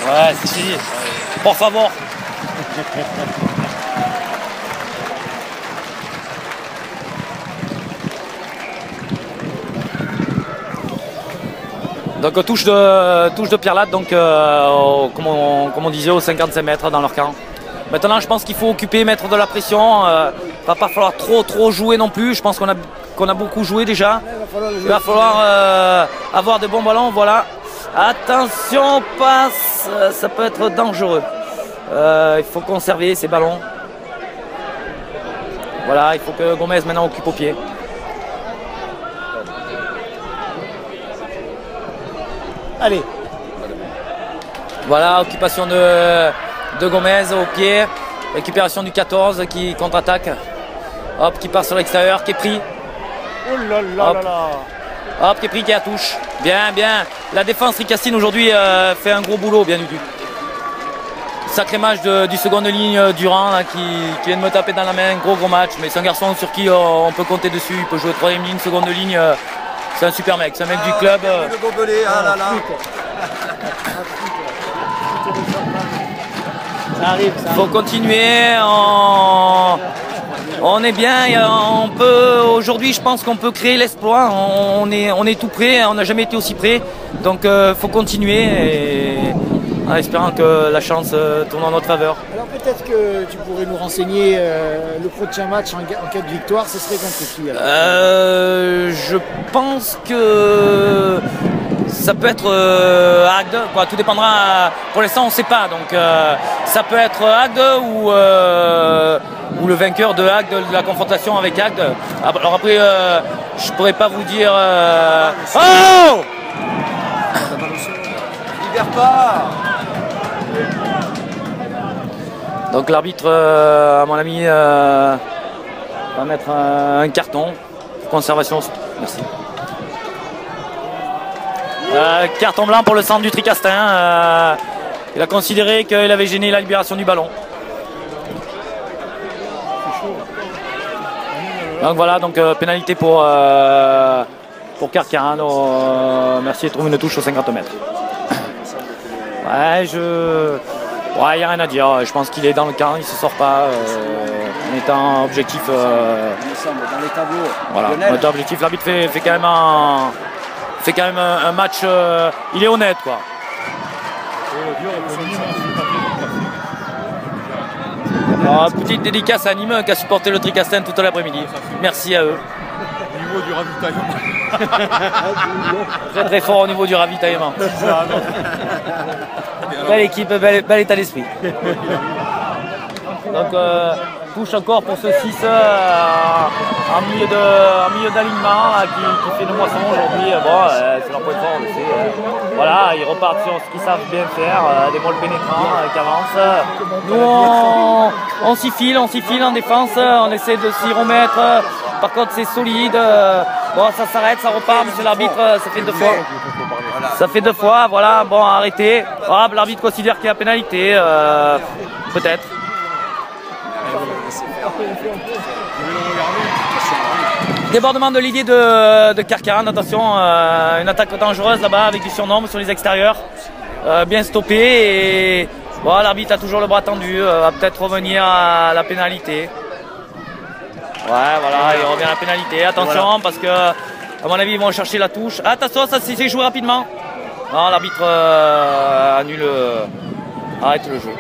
ouais, c'est fini. Por favor. Donc touche de Pierre Latte, donc comme on disait, aux 55 mètres dans leur camp. Maintenant je pense qu'il faut occuper, mettre de la pression. Va pas falloir trop jouer non plus. Je pense qu'on a beaucoup joué déjà. Il va falloir avoir de bons ballons, voilà. Attention, passe, ça peut être dangereux. Il faut conserver ces ballons. Voilà, il faut que Gomez maintenant occupe au pied. Allez, Voilà, occupation de Gomez au pied. Récupération du 14 qui contre-attaque. Hop, qui part sur l'extérieur, qui est pris. Oh là là là là. Hop, qui est pris, qui est à touche. Bien, bien. La défense Ricastine aujourd'hui fait un gros boulot, bien du tout. Sacré match du seconde ligne Durand là, qui vient de me taper dans la main. Gros match, mais c'est un garçon sur qui on peut compter dessus. Il peut jouer troisième ligne, seconde ligne. C'est un super mec, c'est un mec du club. Le gobelet, ah là là. Ça arrive. Faut continuer. On est bien. Aujourd'hui, je pense qu'on peut créer l'exploit. On est tout prêt. On n'a jamais été aussi près. Donc, faut continuer et en espérant que la chance tourne en notre faveur. Alors peut-être que tu pourrais nous renseigner le prochain match en cas de victoire, ce serait contre qui alors Je pense que ça peut être Agde, quoi. Tout dépendra. Pour l'instant, on ne sait pas. Donc ça peut être Agde ou le vainqueur de Agde, de la confrontation avec Agde. Alors après, je pourrais pas vous dire. Oh! Libère pas. Donc l'arbitre, à mon ami, va mettre un carton. Conservation. Merci. Carton blanc pour le centre du Tricastin. Il a considéré qu'il avait gêné la libération du ballon. Donc voilà, donc pénalité pour Carcarano. Mercier trouve une touche aux 50 mètres. Ouais, il n'y a rien à dire. Je pense qu'il est dans le camp, il ne se sort pas en étant objectif. Dans les tableaux. Voilà, en étant objectif. L'arbitre fait quand même un match. Il est honnête, quoi. Alors, petite dédicace à Nîmes qui a supporté le Tricastin tout l'après-midi. Merci à eux. Au niveau du ravitaillement. Très très fort au niveau du ravitaillement. Belle équipe, bel état d'esprit. Donc touche encore pour ce 6 en milieu d'alignement qui fait de moisson aujourd'hui. Bon, c'est leur point fort, on le sait. Voilà, ils repartent sur ce qu'ils savent bien faire, des molles pénétrants qui avancent. Nous on s'y file en défense, on essaie de s'y remettre. Par contre c'est solide. Bon, ça s'arrête, ça repart, monsieur l'arbitre, ça fait 2 fois. Ça fait 2 fois, voilà, bon, arrêtez. Oh, l'arbitre considère qu'il y a pénalité, peut-être. Débordement de l'idée de Carcarane, attention, une attaque dangereuse là-bas avec du surnombre sur les extérieurs. Bien stoppé et bon, l'arbitre a toujours le bras tendu, va peut-être revenir à la pénalité. Ouais, voilà, il revient à la pénalité. Attention, voilà. Parce que, à mon avis, ils vont chercher la touche. Attention, ça s'est joué rapidement. Non, l'arbitre annule, arrête le jeu.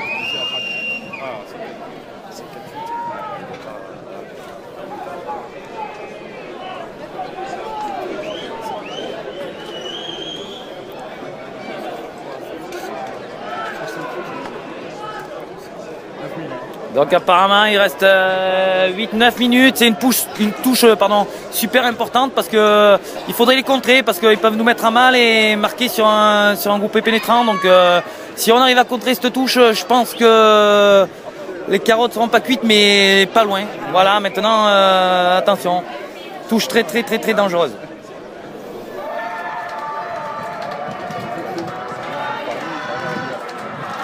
Donc apparemment il reste 8-9 minutes, c'est une touche super importante parce que il faudrait les contrer parce qu'ils peuvent nous mettre à mal et marquer sur un groupé pénétrant. Donc si on arrive à contrer cette touche, je pense que les carottes seront pas cuites mais pas loin. Voilà, maintenant attention, touche très dangereuse.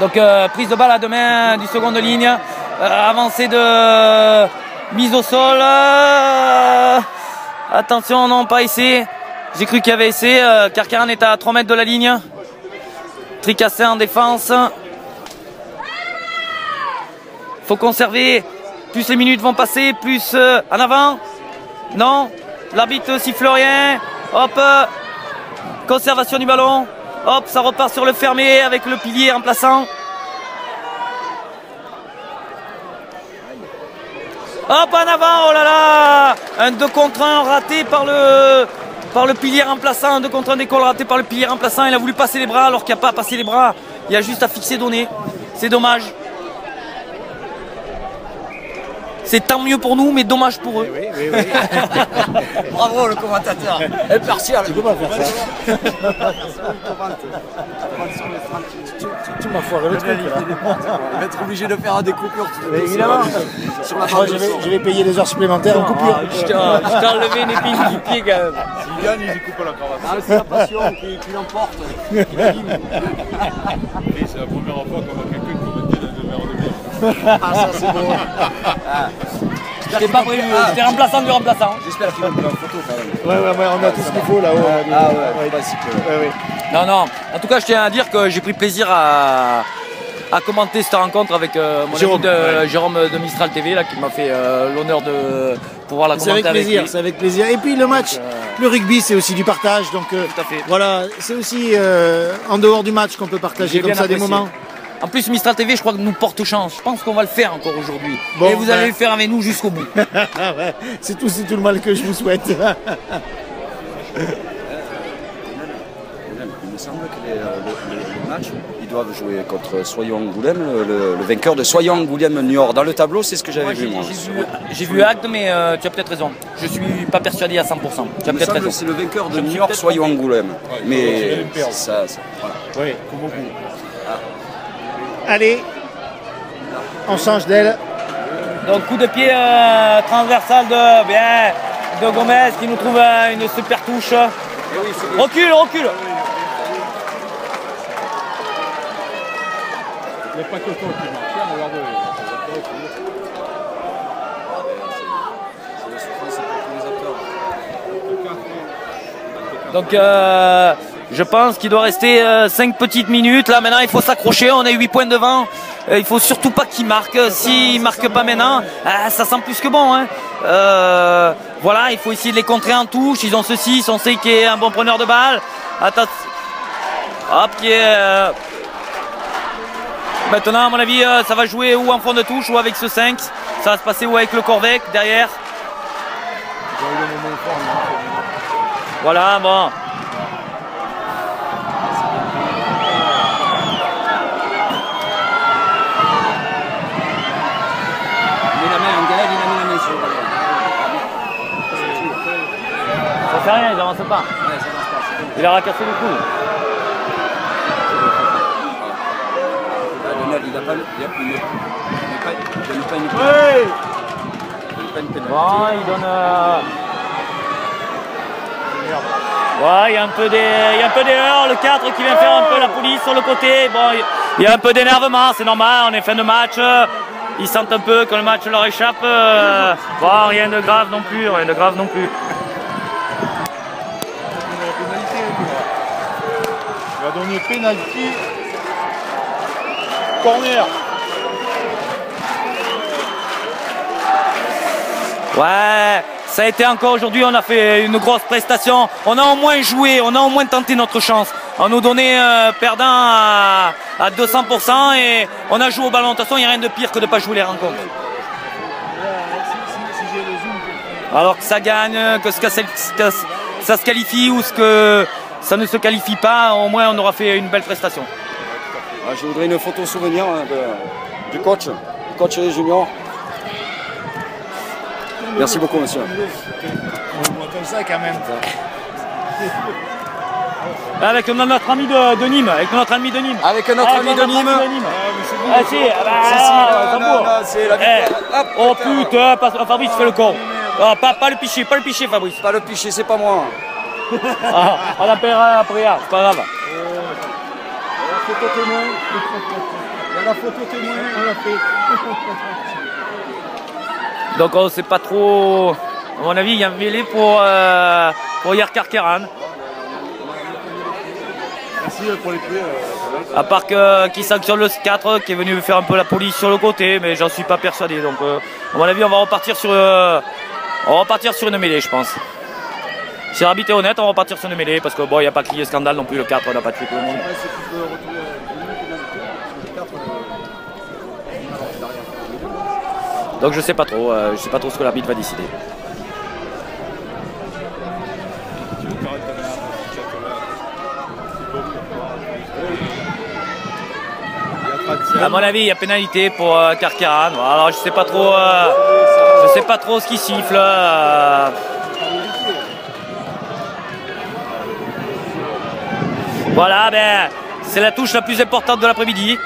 Donc prise de balle à deux mains du seconde ligne. Avancée de mise au sol. Attention, non, pas essai. J'ai cru qu'il y avait essai. Carcarane est à 3 mètres de la ligne. Tricastin en défense. Faut conserver. Plus les minutes vont passer, plus en avant. Non, l'arbitre siffle rien. Hop, conservation du ballon. Hop, ça repart sur le fermé avec le pilier remplaçant. Hop, en avant, oh là là! Un 2 contre 1 raté par le pilier remplaçant, un 2 contre 1 d'école raté par le pilier remplaçant. Il a voulu passer les bras alors qu'il n'y a pas à passer les bras. Il y a juste à fixer donner. C'est dommage. c'est tant mieux pour nous, mais dommage pour eux. Oui, oui, oui. Bravo le commentateur. Impartial. Tu peux pas faire ça. Tu m'as foiré le truc là. Il va être obligé de faire des coupures. Mais évidemment. Sur la Moi, je vais payer des heures supplémentaires en coupure. Je t'ai enlevé une épine du pied quand même. S'il gagne, il lui coupe la cravate. Ah, c'est la passion qui l'emporte. Oui, c'est la première fois qu'on a quelqu'un qui commentait dans le verre de bière. Ah, ça c'est beau. C'était pas prévu, c'était remplaçant du remplaçant. J'espère qu'il va me faire une photo quand même. Ouais, on a tout ce qu'il faut là-haut. Ah ouais, classique. Ouais. Non, non. En tout cas, je tiens à dire que j'ai pris plaisir à commenter cette rencontre avec mon Jérôme, ami Jérôme de Mistral TV là, qui m'a fait l'honneur de pouvoir la C'est avec commenter plaisir, lui. c'est avec plaisir. Et puis le match, le rugby, c'est aussi du partage. Donc Tout à fait. voilà, c'est aussi en dehors du match qu'on peut partager J'ai comme bien ça des apprécié. moments. En plus, Mistral TV, je crois que nous porte chance. Je pense qu'on va le faire encore aujourd'hui. Bon, et vous allez ben. le faire avec nous jusqu'au bout. Ouais, c'est tout le mal que je vous souhaite. Il me semble que le match, ils doivent jouer contre Soyons-Angoulême, le vainqueur de Soyons-Angoulême-Niort. Dans le tableau, c'est ce que j'avais vu moi. J'ai vu Agde, mais tu as peut-être raison. Je suis pas persuadé à 100%. Tu as Il me peut-être semble que raison. c'est le vainqueur de Je me suis Niort, peut-être Soyons-Angoulême. Mais il va perdre. ça voilà. Oui, comme beaucoup. Allez, on change d'aile. Donc coup de pied transversal de Gomez qui nous trouve une super touche. Recule. Il n'y a pas que toi qui marche, regarde. Donc je pense qu'il doit rester 5 petites minutes. Là maintenant il faut s'accrocher, on est 8 points devant. Il faut surtout pas qu'il marque. S'il marque pas maintenant, ça sent plus que bon. Hein. Voilà, il faut essayer de les contrer en touche. Ils ont ce 6, on sait qu'il est un bon preneur de balle. Attends. Hop, qui est. Maintenant, à mon avis, ça va jouer ou en fond de touche ou avec ce 5. Ça va se passer ou avec le Corvec derrière. Voilà, bon. Il a mis la main sur le ballon. Ça fait rien, ils n'avancent pas. Il a racassé le coup. Il n'a pas une pénalité. Bon, il donne. Ouais, il y a un peu d'erreur, le 4 qui vient faire un peu la police sur le côté. Bon, il y a un peu d'énervement, c'est normal, on est fin de match. Ils sentent un peu que le match leur échappe. Bon, rien de grave non plus. Il va donner pénalty. Corner. Ouais, ça a été encore aujourd'hui, on a fait une grosse prestation. On a au moins joué, on a au moins tenté notre chance. On nous donnait perdant à 200% et on a joué au ballon. De toute façon, il n'y a rien de pire que de ne pas jouer les rencontres. Alors que ça gagne, que ça se qualifie ou que ça ne se qualifie pas, au moins on aura fait une belle prestation. Je voudrais une photo souvenir du coach et junior. Merci beaucoup, monsieur. On voit comme ça quand même. Avec notre ami de Nîmes. Avec notre ami de Nîmes. Ah si, c'est la victoire. oh putain, Fabrice fait le con. Pas le piché, Fabrice. Pas le piché, c'est pas moi. On appellera après, c'est pas grave. La photo témoin. Il y a la photo témoin, on l'a fait. Donc on sait pas trop. À mon avis, il y a un mêlée pour Yarkar Keran. Merci pour les tuer. À part qui sanctionne le 4 qui est venu faire un peu la police sur le côté, mais j'en suis pas persuadé. Donc à mon avis, on va repartir sur une mêlée, je pense. Si l'arbitre est honnête, on va repartir sur une mêlée parce que bon, il n'y a pas crié scandale non plus, le 4, on n'a pas tué tout le monde. Donc je sais pas trop ce que l'arbitre va décider. À mon avis, il y a pénalité pour Karkaran. Alors je sais pas trop. Je sais pas trop ce qui siffle. Voilà, ben, c'est la touche la plus importante de l'après-midi.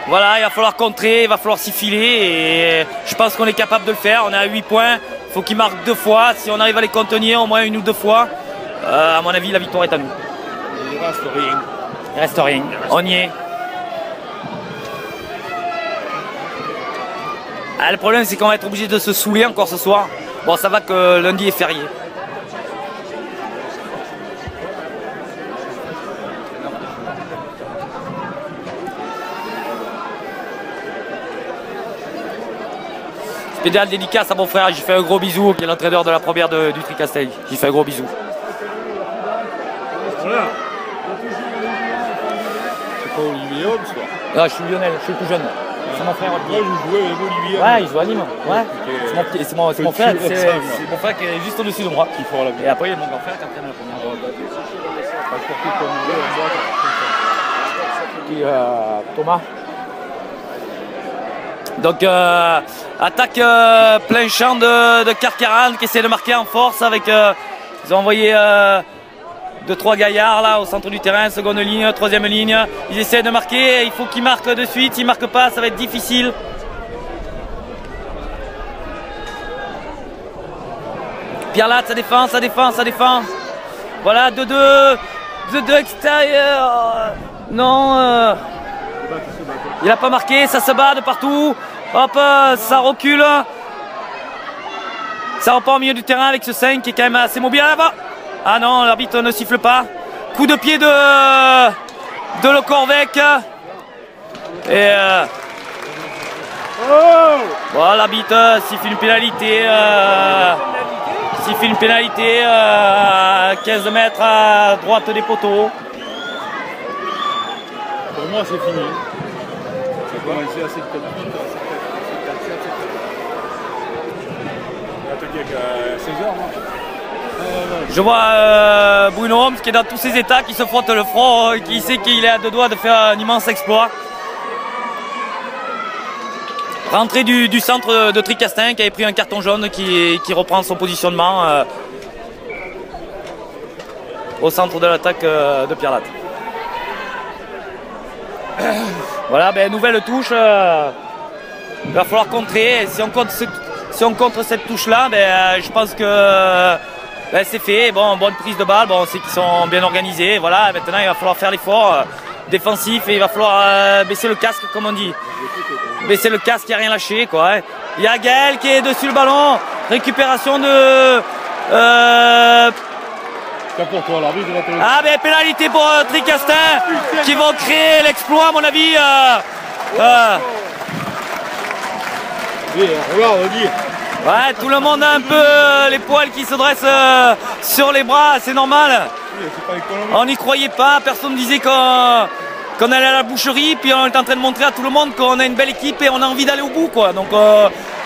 Voilà, il va falloir contrer, il va falloir s'y filer et je pense qu'on est capable de le faire. On est à 8 points, il faut qu'ils marquent 2 fois. Si on arrive à les contenir au moins 1 ou 2 fois, à mon avis, la victoire est à nous. Il reste rien. Il reste rien, on y est. Ah, le problème, c'est qu'on va être obligé de se saouler encore ce soir. Bon, ça va que lundi est férié. Spécial dédicace à mon frère, j'ai fait un gros bisou, qui est l'entraîneur de la première du Tricastel. J'ai fait un gros bisou. Voilà. C'est pas Olivier Hobbs, toi? Non, je suis Lionel, je suis le plus jeune. C'est mon frère. Moi, je jouais avec Olivier. Ouais, il joue à Nîmes. Ouais. C'est mon frère, c'est mon frère qui est juste au-dessus de moi. Et après, il y a mon grand frère qui entraîne la première. Thomas. Donc, attaque plein champ de Carcarane qui essaie de marquer en force avec. Ils ont envoyé 2-3 gaillards là au centre du terrain, seconde ligne, troisième ligne. Ils essaient de marquer, il faut qu'ils marquent de suite. S'ils ne marquent pas, ça va être difficile. Pierre Latte, ça défend, ça défend, ça défend. Voilà, 2-2 extérieur. Non. Il n'a pas marqué, ça se bat de partout. Hop, ça recule. Ça repart au milieu du terrain avec ce 5 qui est quand même assez mobile là-bas. Ah non, l'arbitre ne siffle pas. Coup de pied de Le Corvec. Et bon, l'arbitre siffle une pénalité. Siffle une pénalité. 15 mètres à droite des poteaux. Pour moi, c'est fini. Ça a commencé à 7 Je vois Bruno Homs qui est dans tous ses états, qui se frotte le front, qui sait qu'il est à 2 doigts de faire un immense exploit. Rentrée du centre de Tricastin qui avait pris un carton jaune qui reprend son positionnement au centre de l'attaque de Pierre Latte. Voilà, ben, nouvelle touche. Il va falloir contrer. Si on contre cette touche-là, ben, je pense que ben, c'est fait. Bon, bonne prise de balle. Bon, on sait qu'ils sont bien organisés. Voilà, maintenant il va falloir faire l'effort défensif et il va falloir baisser le casque, comme on dit. Baisser le casque, il n'y a rien lâché, quoi. Hein. Il y a Gaël qui est dessus le ballon. Récupération de. Pour toi, l'arbitre de la télé. Ah, ben, pénalité pour Tricastin qui vont créer l'exploit, à mon avis. Regarde, on dit. Ouais, tout le monde a un peu les poils qui se dressent sur les bras, c'est normal. On n'y croyait pas, personne ne disait qu'on allait à la boucherie, puis on est en train de montrer à tout le monde qu'on a une belle équipe et on a envie d'aller au bout, quoi. Donc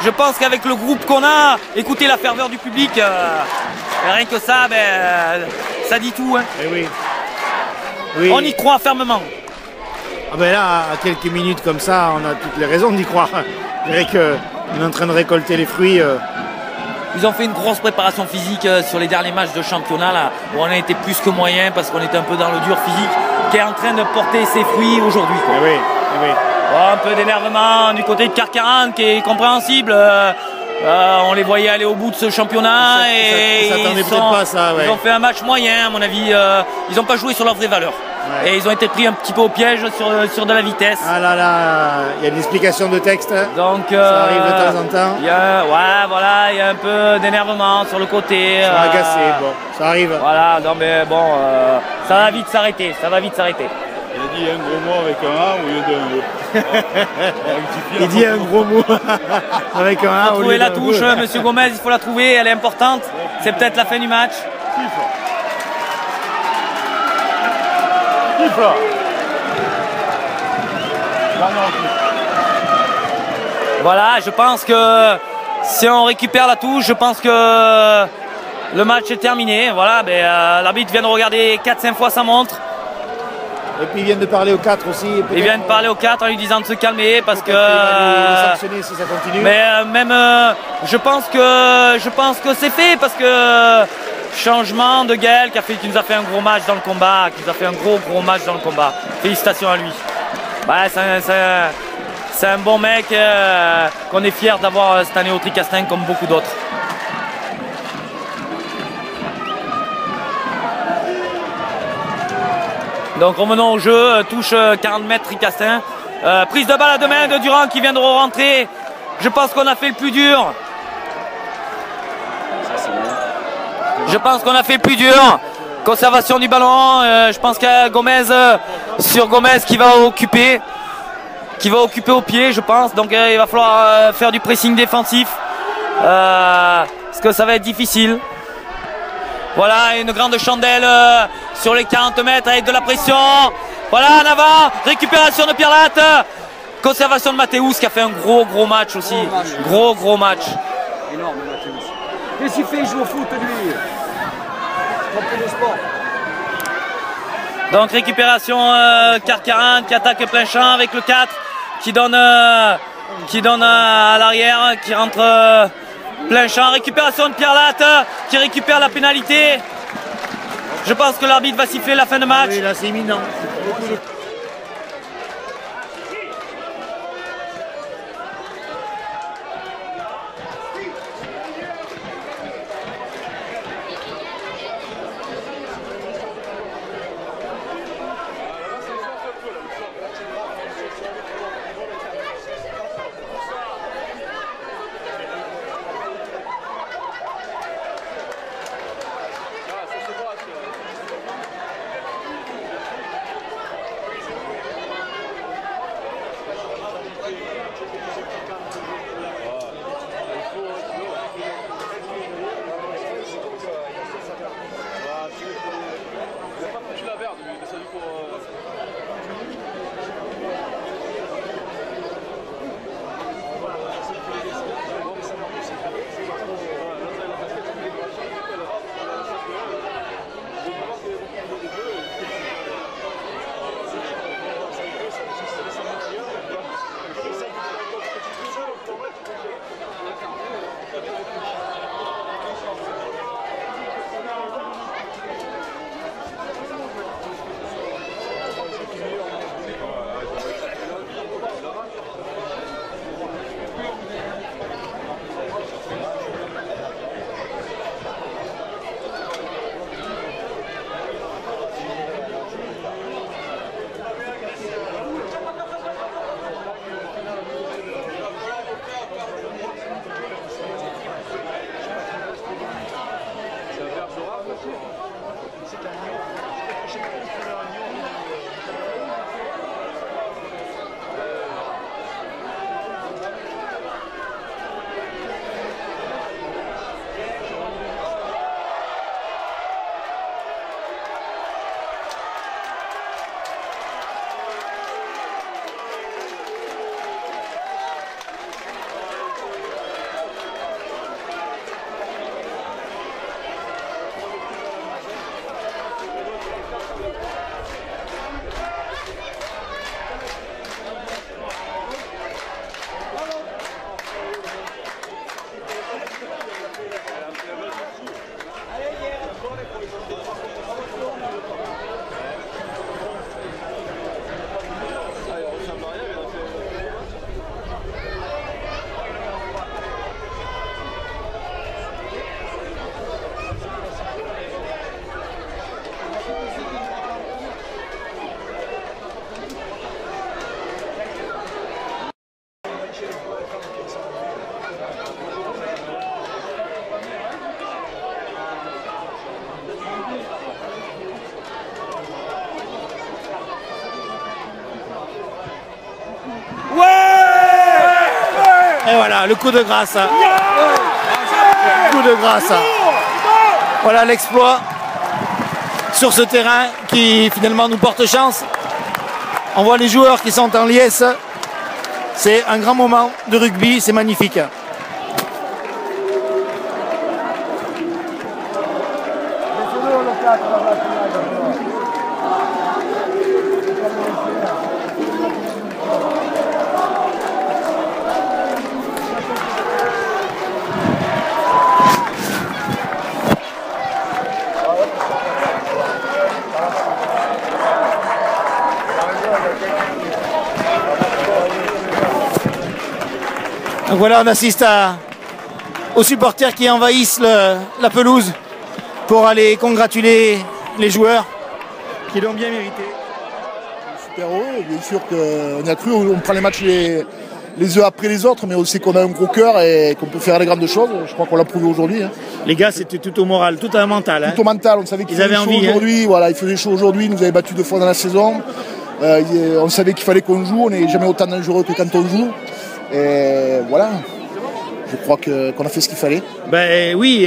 je pense qu'avec le groupe qu'on a, écoutez la ferveur du public, rien que ça, ben, ça dit tout. Hein. Eh oui. Oui. On y croit fermement. Ah ben là, à quelques minutes comme ça, on a toutes les raisons d'y croire. Je dirais qu'on est en train de récolter les fruits. Ils ont fait une grosse préparation physique sur les derniers matchs de championnat là, où on a été plus que moyen parce qu'on était un peu dans le dur physique, qui est en train de porter ses fruits aujourd'hui. Eh oui, eh oui. Oh, un peu d'énervement du côté de Carcarane qui est compréhensible. On les voyait aller au bout de ce championnat et ils ont fait un match moyen à mon avis. Ils n'ont pas joué sur leurs vraies valeurs. Ouais. Et ils ont été pris un petit peu au piège sur de la vitesse. Ah là là, il y a une explication de texte. Donc, ça arrive de temps en temps. Il y a un peu d'énervement sur le côté. Ils sont agacés, bon, ça arrive. Voilà, non mais bon, ça va vite s'arrêter, Il a dit un gros mot avec un A au lieu d'un E. Il dit un gros mot avec un A. Il faut trouver la touche, monsieur Gomez, il faut la trouver, elle est importante. C'est peut-être la fin du match. Voilà, je pense que si on récupère la touche, je pense que le match est terminé. Voilà, l'arbitre vient de regarder 4-5 fois sa montre. Et puis ils viennent de parler au 4 aussi. Ils viennent de parler au 4 en lui disant de se calmer parce que. Il va les sanctionner si ça continue. Mais même, je pense que c'est fait parce que changement de Gaël qui nous a fait un gros match dans le combat, qui nous a fait un gros match dans le combat. Félicitations à lui. Ouais, c'est un bon mec qu'on est fiers d'avoir cette année au Tricastin comme beaucoup d'autres. Donc revenons au jeu, touche 40 mètres Tricastin. Prise de balle à deux mains de Durand qui vient de rentrer. Je pense qu'on a fait le plus dur. Je pense qu'on a fait le plus dur. Conservation du ballon. Je pense qu'il y a Gomez sur Gomez qui va occuper au pied, je pense. Donc il va falloir faire du pressing défensif. Parce que ça va être difficile. Voilà, une grande chandelle sur les 40 mètres avec de la pression. Voilà, en avant, récupération de Pierre Latte. Conservation de Mathéus qui a fait un gros match aussi. Gros match. Énorme, Mathéus. Qu'est-ce qu'il fait? Il joue au foot, lui. Champion de sport. Donc récupération Carcarin qui attaque plein champ avec le 4 qui donne à l'arrière, qui rentre plein champ. Récupération de Pierre Latte qui récupère la pénalité. Je pense que l'arbitre va siffler la fin de match. Oui, là c'est imminent. Et voilà, le coup de grâce. Le coup de grâce. Voilà l'exploit sur ce terrain qui finalement nous porte chance. On voit les joueurs qui sont en liesse. C'est un grand moment de rugby, c'est magnifique. Donc voilà, on assiste aux supporters qui envahissent la pelouse pour aller congratuler les joueurs qui l'ont bien mérité. Super heureux, bien sûr qu'on a cru, on prend les matchs les uns après les autres, mais on sait qu'on a un gros cœur et qu'on peut faire les grandes choses. Je crois qu'on l'a prouvé aujourd'hui. Hein. Les gars, c'était tout au moral, tout au mental. Tout au mental, on savait qu'il faisait chaud aujourd'hui. Voilà, il faisait chaud aujourd'hui, il nous avait battu 2 fois dans la saison. On savait qu'il fallait qu'on joue, on n'est jamais autant dangereux que quand on joue. Et voilà. Je crois qu'on a fait ce qu'il fallait. Ben oui,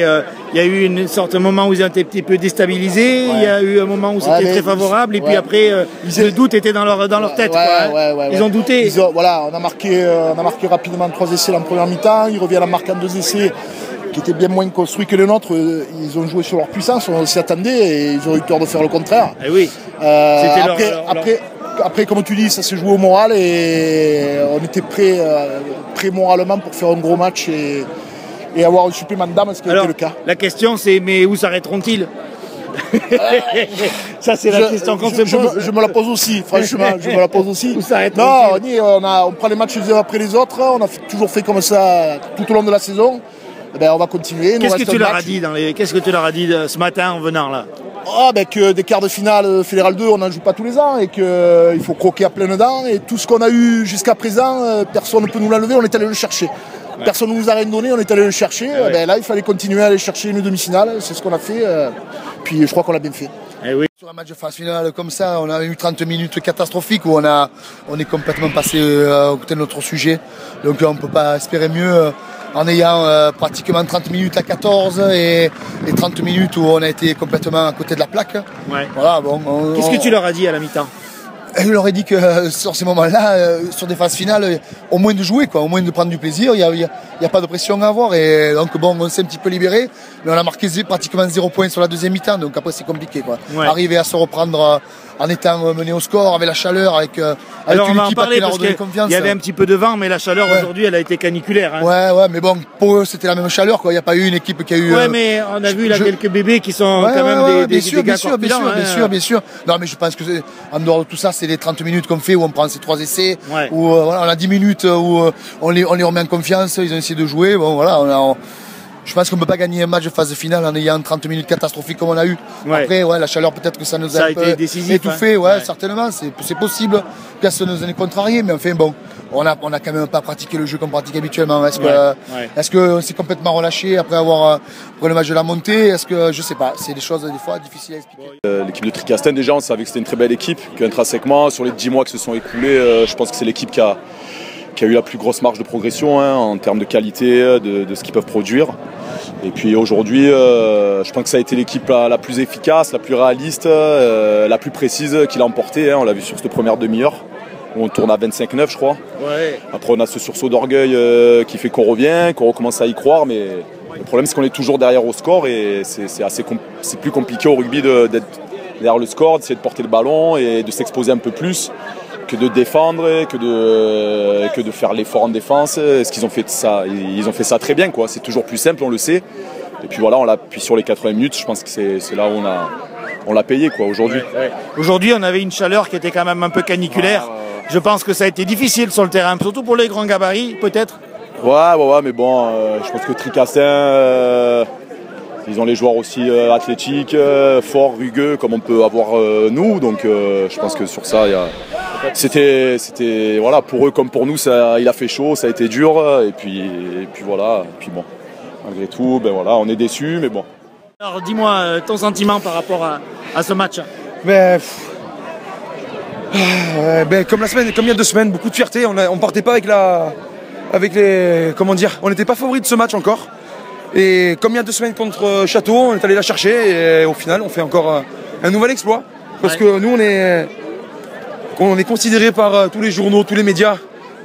il y a eu une sorte de moment où ils ont été un petit peu déstabilisés, il y a eu un moment où c'était très favorable, et puis après, le doute était dans leur tête. Ils ont douté. Voilà, on a marqué rapidement 3 essais en première mi-temps, ils reviennent en marquant 2 essais qui étaient bien moins construits que les nôtres. Ils ont joué sur leur puissance, on s'y attendait, et ils auraient eu tort de faire le contraire. Et oui. Après, comme tu dis, ça s'est joué au moral et on était prêt moralement pour faire un gros match et avoir un supplément d'âme, ce qui a été le cas. La question c'est, mais où s'arrêteront-ils? Ça c'est la question qu'on se pose. Je me la pose aussi, franchement, je me la pose aussi. Où s'arrêteront-ils? Non, on prend les matchs les uns après les autres, on a toujours fait comme ça tout au long de la saison. Eh ben, on va continuer. Qu'est-ce que tu leur as dit ce matin en venant là? Que des quarts de finale Fédéral 2, on n'en joue pas tous les ans et qu'il faut croquer à pleines dents. Et tout ce qu'on a eu jusqu'à présent, personne ne peut nous l'enlever, on est allé le chercher. Personne ne nous a rien donné, on est allé le chercher. Là, il fallait continuer à aller chercher une demi-finale, c'est ce qu'on a fait. Puis je crois qu'on l'a bien fait. Oui. Sur un match de phase finale comme ça, on a eu 30 minutes catastrophiques où on est complètement passé au côté de notre sujet. Donc on ne peut pas espérer mieux. En ayant pratiquement 30 minutes à 14 et 30 minutes où on a été complètement à côté de la plaque. Ouais. Voilà, qu'est-ce que tu leur as dit à la mi-temps? Je leur ai dit que sur ces moments-là, sur des phases finales, au moins de jouer, au moins de prendre du plaisir, il n'y a pas de pression à avoir. Et donc on s'est un petit peu libéré, mais on a marqué pratiquement 0 points sur la deuxième mi-temps, donc après c'est compliqué. Ouais. Arriver à se reprendre en étant mené au score, avec la chaleur, avec alors une on va équipe en parler à qui parce on a donné confiance. Il y avait un petit peu de vent, mais la chaleur aujourd'hui elle a été caniculaire. Hein. Ouais, mais bon, pour eux c'était la même chaleur, il n'y a pas eu une équipe qui a eu... Ouais, mais on a vu là quelques bébés qui sont quand même des gars corpulents. Bien sûr. Non, mais je pense que en dehors de tout ça, c'est les 30 minutes qu'on fait où on prend ces 3 essais, où on a 10 minutes où on les remet en confiance, ils ont essayé de jouer, je pense qu'on ne peut pas gagner un match de phase finale en ayant 30 minutes catastrophiques comme on a eu. Après, la chaleur, peut-être que ça nous a un peu étouffé. Certainement, c'est possible que ça nous ait contrarié. Mais enfin, bon, on n'a quand même pas pratiqué le jeu qu'on pratique habituellement. Est-ce qu'on s'est complètement relâché après le match de la montée? Est-ce que, je ne sais pas, c'est des choses des fois difficiles à expliquer. L'équipe de Tricastin, déjà, on savait que c'était une très belle équipe, qu'intrinsèquement, sur les 10 mois qui se sont écoulés, je pense que c'est l'équipe qui a eu la plus grosse marge de progression en termes de qualité, de ce qu'ils peuvent produire. Et puis aujourd'hui, je pense que ça a été l'équipe la plus efficace, la plus réaliste, la plus précise qui l'a emporté. On l'a vu sur cette première demi-heure, où on tourne à 25-9 je crois. Ouais. Après on a ce sursaut d'orgueil qui fait qu'on revient, qu'on recommence à y croire, mais le problème c'est qu'on est toujours derrière au score et c'est plus compliqué au rugby d'être derrière le score, d'essayer de porter le ballon et de s'exposer un peu plus que de défendre et que de faire l'effort en défense. Est-ce qu'ils ont fait ça? Ils ont fait ça très bien, quoi. C'est toujours plus simple, on le sait. Et puis voilà, on l'a puis sur les 80 minutes, je pense que c'est là où on l'a payé, quoi, aujourd'hui. Aujourd'hui, on avait une chaleur qui était quand même un peu caniculaire. Je pense que ça a été difficile sur le terrain, surtout pour les grands gabarits, peut-être. Ouais, mais bon, je pense que Tricastin, ils ont les joueurs aussi athlétiques, forts, rugueux, comme on peut avoir nous. Donc je pense que sur ça, c'était voilà, pour eux comme pour nous, il a fait chaud, ça a été dur. Et puis voilà. Et puis bon, malgré tout, on est déçus, mais bon. Alors dis-moi ton sentiment par rapport à ce match. Comme il y a 2 semaines, beaucoup de fierté. On partait pas on n'était pas favori de ce match encore. Et comme il y a 2 semaines contre Château, on est allé la chercher et au final on fait encore un nouvel exploit. Parce que nous on est considéré par tous les journaux, tous les médias,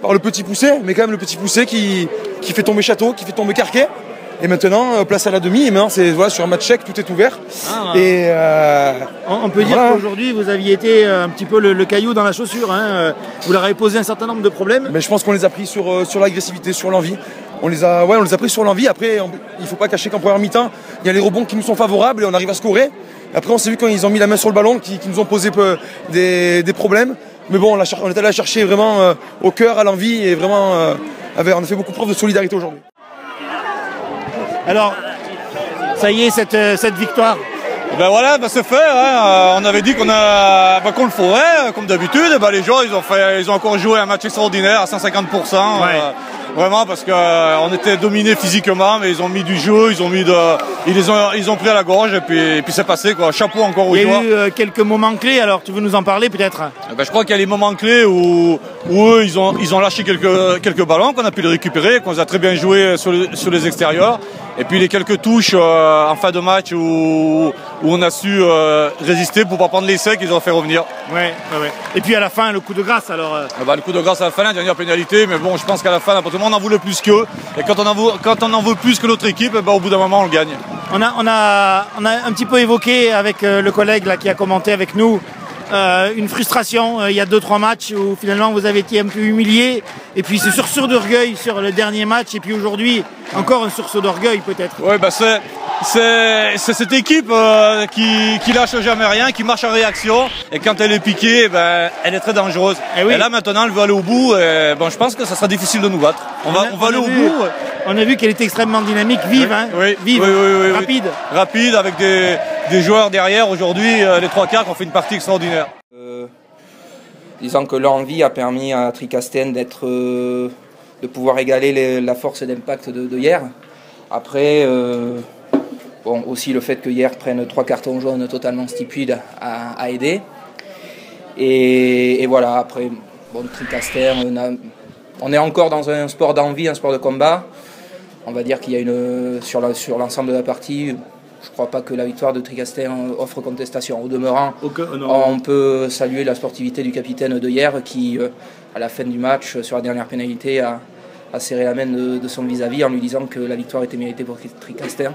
par le petit poussé, mais quand même le petit poussé qui fait tomber Château, qui fait tomber Carquet. Et maintenant, place à la demi, et maintenant c'est sur un match sec, tout est ouvert. On peut dire qu'aujourd'hui vous aviez été un petit peu le caillou dans la chaussure. Vous leur avez posé un certain nombre de problèmes. Mais je pense qu'on les a pris sur l'agressivité, sur l'envie. On les a pris sur l'envie. Après, il ne faut pas cacher qu'en première mi-temps, il y a les rebonds qui nous sont favorables et on arrive à scorer. Après, on s'est vu quand ils ont mis la main sur le ballon, qui nous ont posé des problèmes. Mais bon, on est allé la chercher vraiment au cœur, à l'envie et vraiment on a fait beaucoup preuve de solidarité aujourd'hui. Alors, ça y est, cette victoire. Ben voilà, c'est fait. Hein. On avait dit qu'on le ferait, comme d'habitude. Ben les joueurs, ils ont encore joué un match extraordinaire à 150%. Vraiment, parce qu'on était dominés physiquement, mais ils ont mis du jeu, ils ont pris à la gorge et puis c'est passé, quoi. Chapeau encore aux joueurs. Il y a eu quelques moments clés, alors tu veux nous en parler peut-être? Ben, je crois qu'il y a les moments clés où eux, ils ont lâché quelques ballons, qu'on a pu les récupérer, qu'on a très bien joué sur les extérieurs. Et puis les quelques touches en fin de match où on a su résister pour ne pas prendre l'essai qu'ils ont fait revenir. Ouais. Et puis à la fin, le coup de grâce alors. Le coup de grâce à la fin, la dernière pénalité, mais bon, je pense qu'à la fin, n'importe on en voulait plus qu'eux. Et quand on en veut plus que l'autre équipe, au bout d'un moment, on le gagne. On a un petit peu évoqué avec le collègue là, qui a commenté avec nous une frustration il y a 2-3 matchs où finalement vous avez été un peu humilié. Et puis ce sursaut d'orgueil sur le dernier match. Et puis aujourd'hui, encore un sursaut d'orgueil peut-être. Oui, c'est cette équipe qui lâche jamais rien, qui marche en réaction. Et quand elle est piquée, elle est très dangereuse. Et là maintenant, elle veut aller au bout. Et, je pense que ça sera difficile de nous battre. On va aller au bout. On a vu qu'elle est extrêmement dynamique, vive, vive, rapide. Rapide, avec des joueurs derrière. Aujourd'hui, les 3 quarts qui ont fait une partie extraordinaire. Disons que leur envie a permis à Tricastin de pouvoir égaler la force d'impact de hier. Après, aussi le fait que hier prenne 3 cartons jaunes totalement stupides a aidé. Et voilà, après, Tricastin, on est encore dans un sport d'envie, un sport de combat. On va dire qu'il y a sur l'ensemble de la partie, je ne crois pas que la victoire de Tricastin offre contestation. Au demeurant, on peut saluer la sportivité du capitaine de hier qui, à la fin du match, sur la dernière pénalité, a serré la main de son vis-à-vis en lui disant que la victoire était méritée pour Tricastin.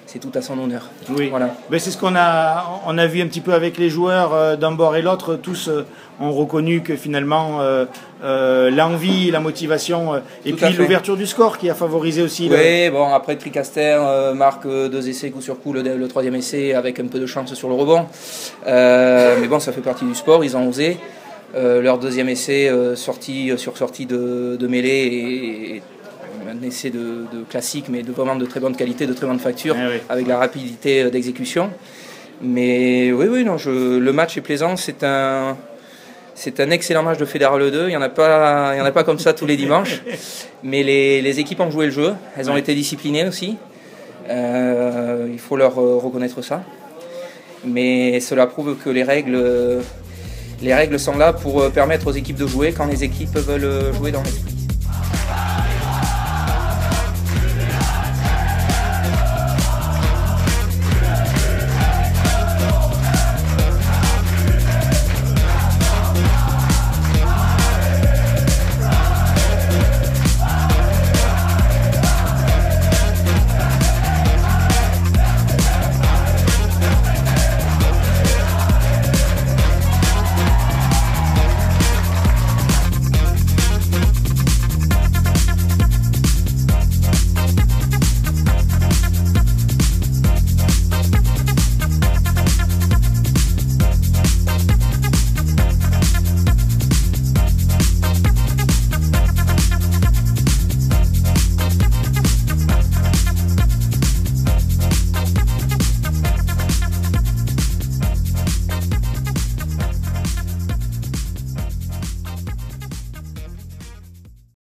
C'est tout à son honneur. Oui. Voilà. Mais c'est ce qu'on a vu un petit peu avec les joueurs d'un bord et l'autre. Tous ont reconnu que finalement l'envie, la motivation et puis l'ouverture du score qui a favorisé aussi. Oui, après Tricastin marque 2 essais coup sur coup, le 3e essai avec un peu de chance sur le rebond. Mais ça fait partie du sport, ils ont osé. Leur 2e essai sortie de mêlée et un essai de classique, mais vraiment de très bonne qualité, de très bonne facture, avec la rapidité d'exécution. Mais le match est plaisant, c'est un excellent match de Fédéral 2, il n'y en a pas comme ça tous les dimanches. Mais les équipes ont joué le jeu, elles ont été disciplinées aussi, il faut leur reconnaître ça. Mais cela prouve que les règles sont là pour permettre aux équipes de jouer quand les équipes veulent jouer dans l'esprit.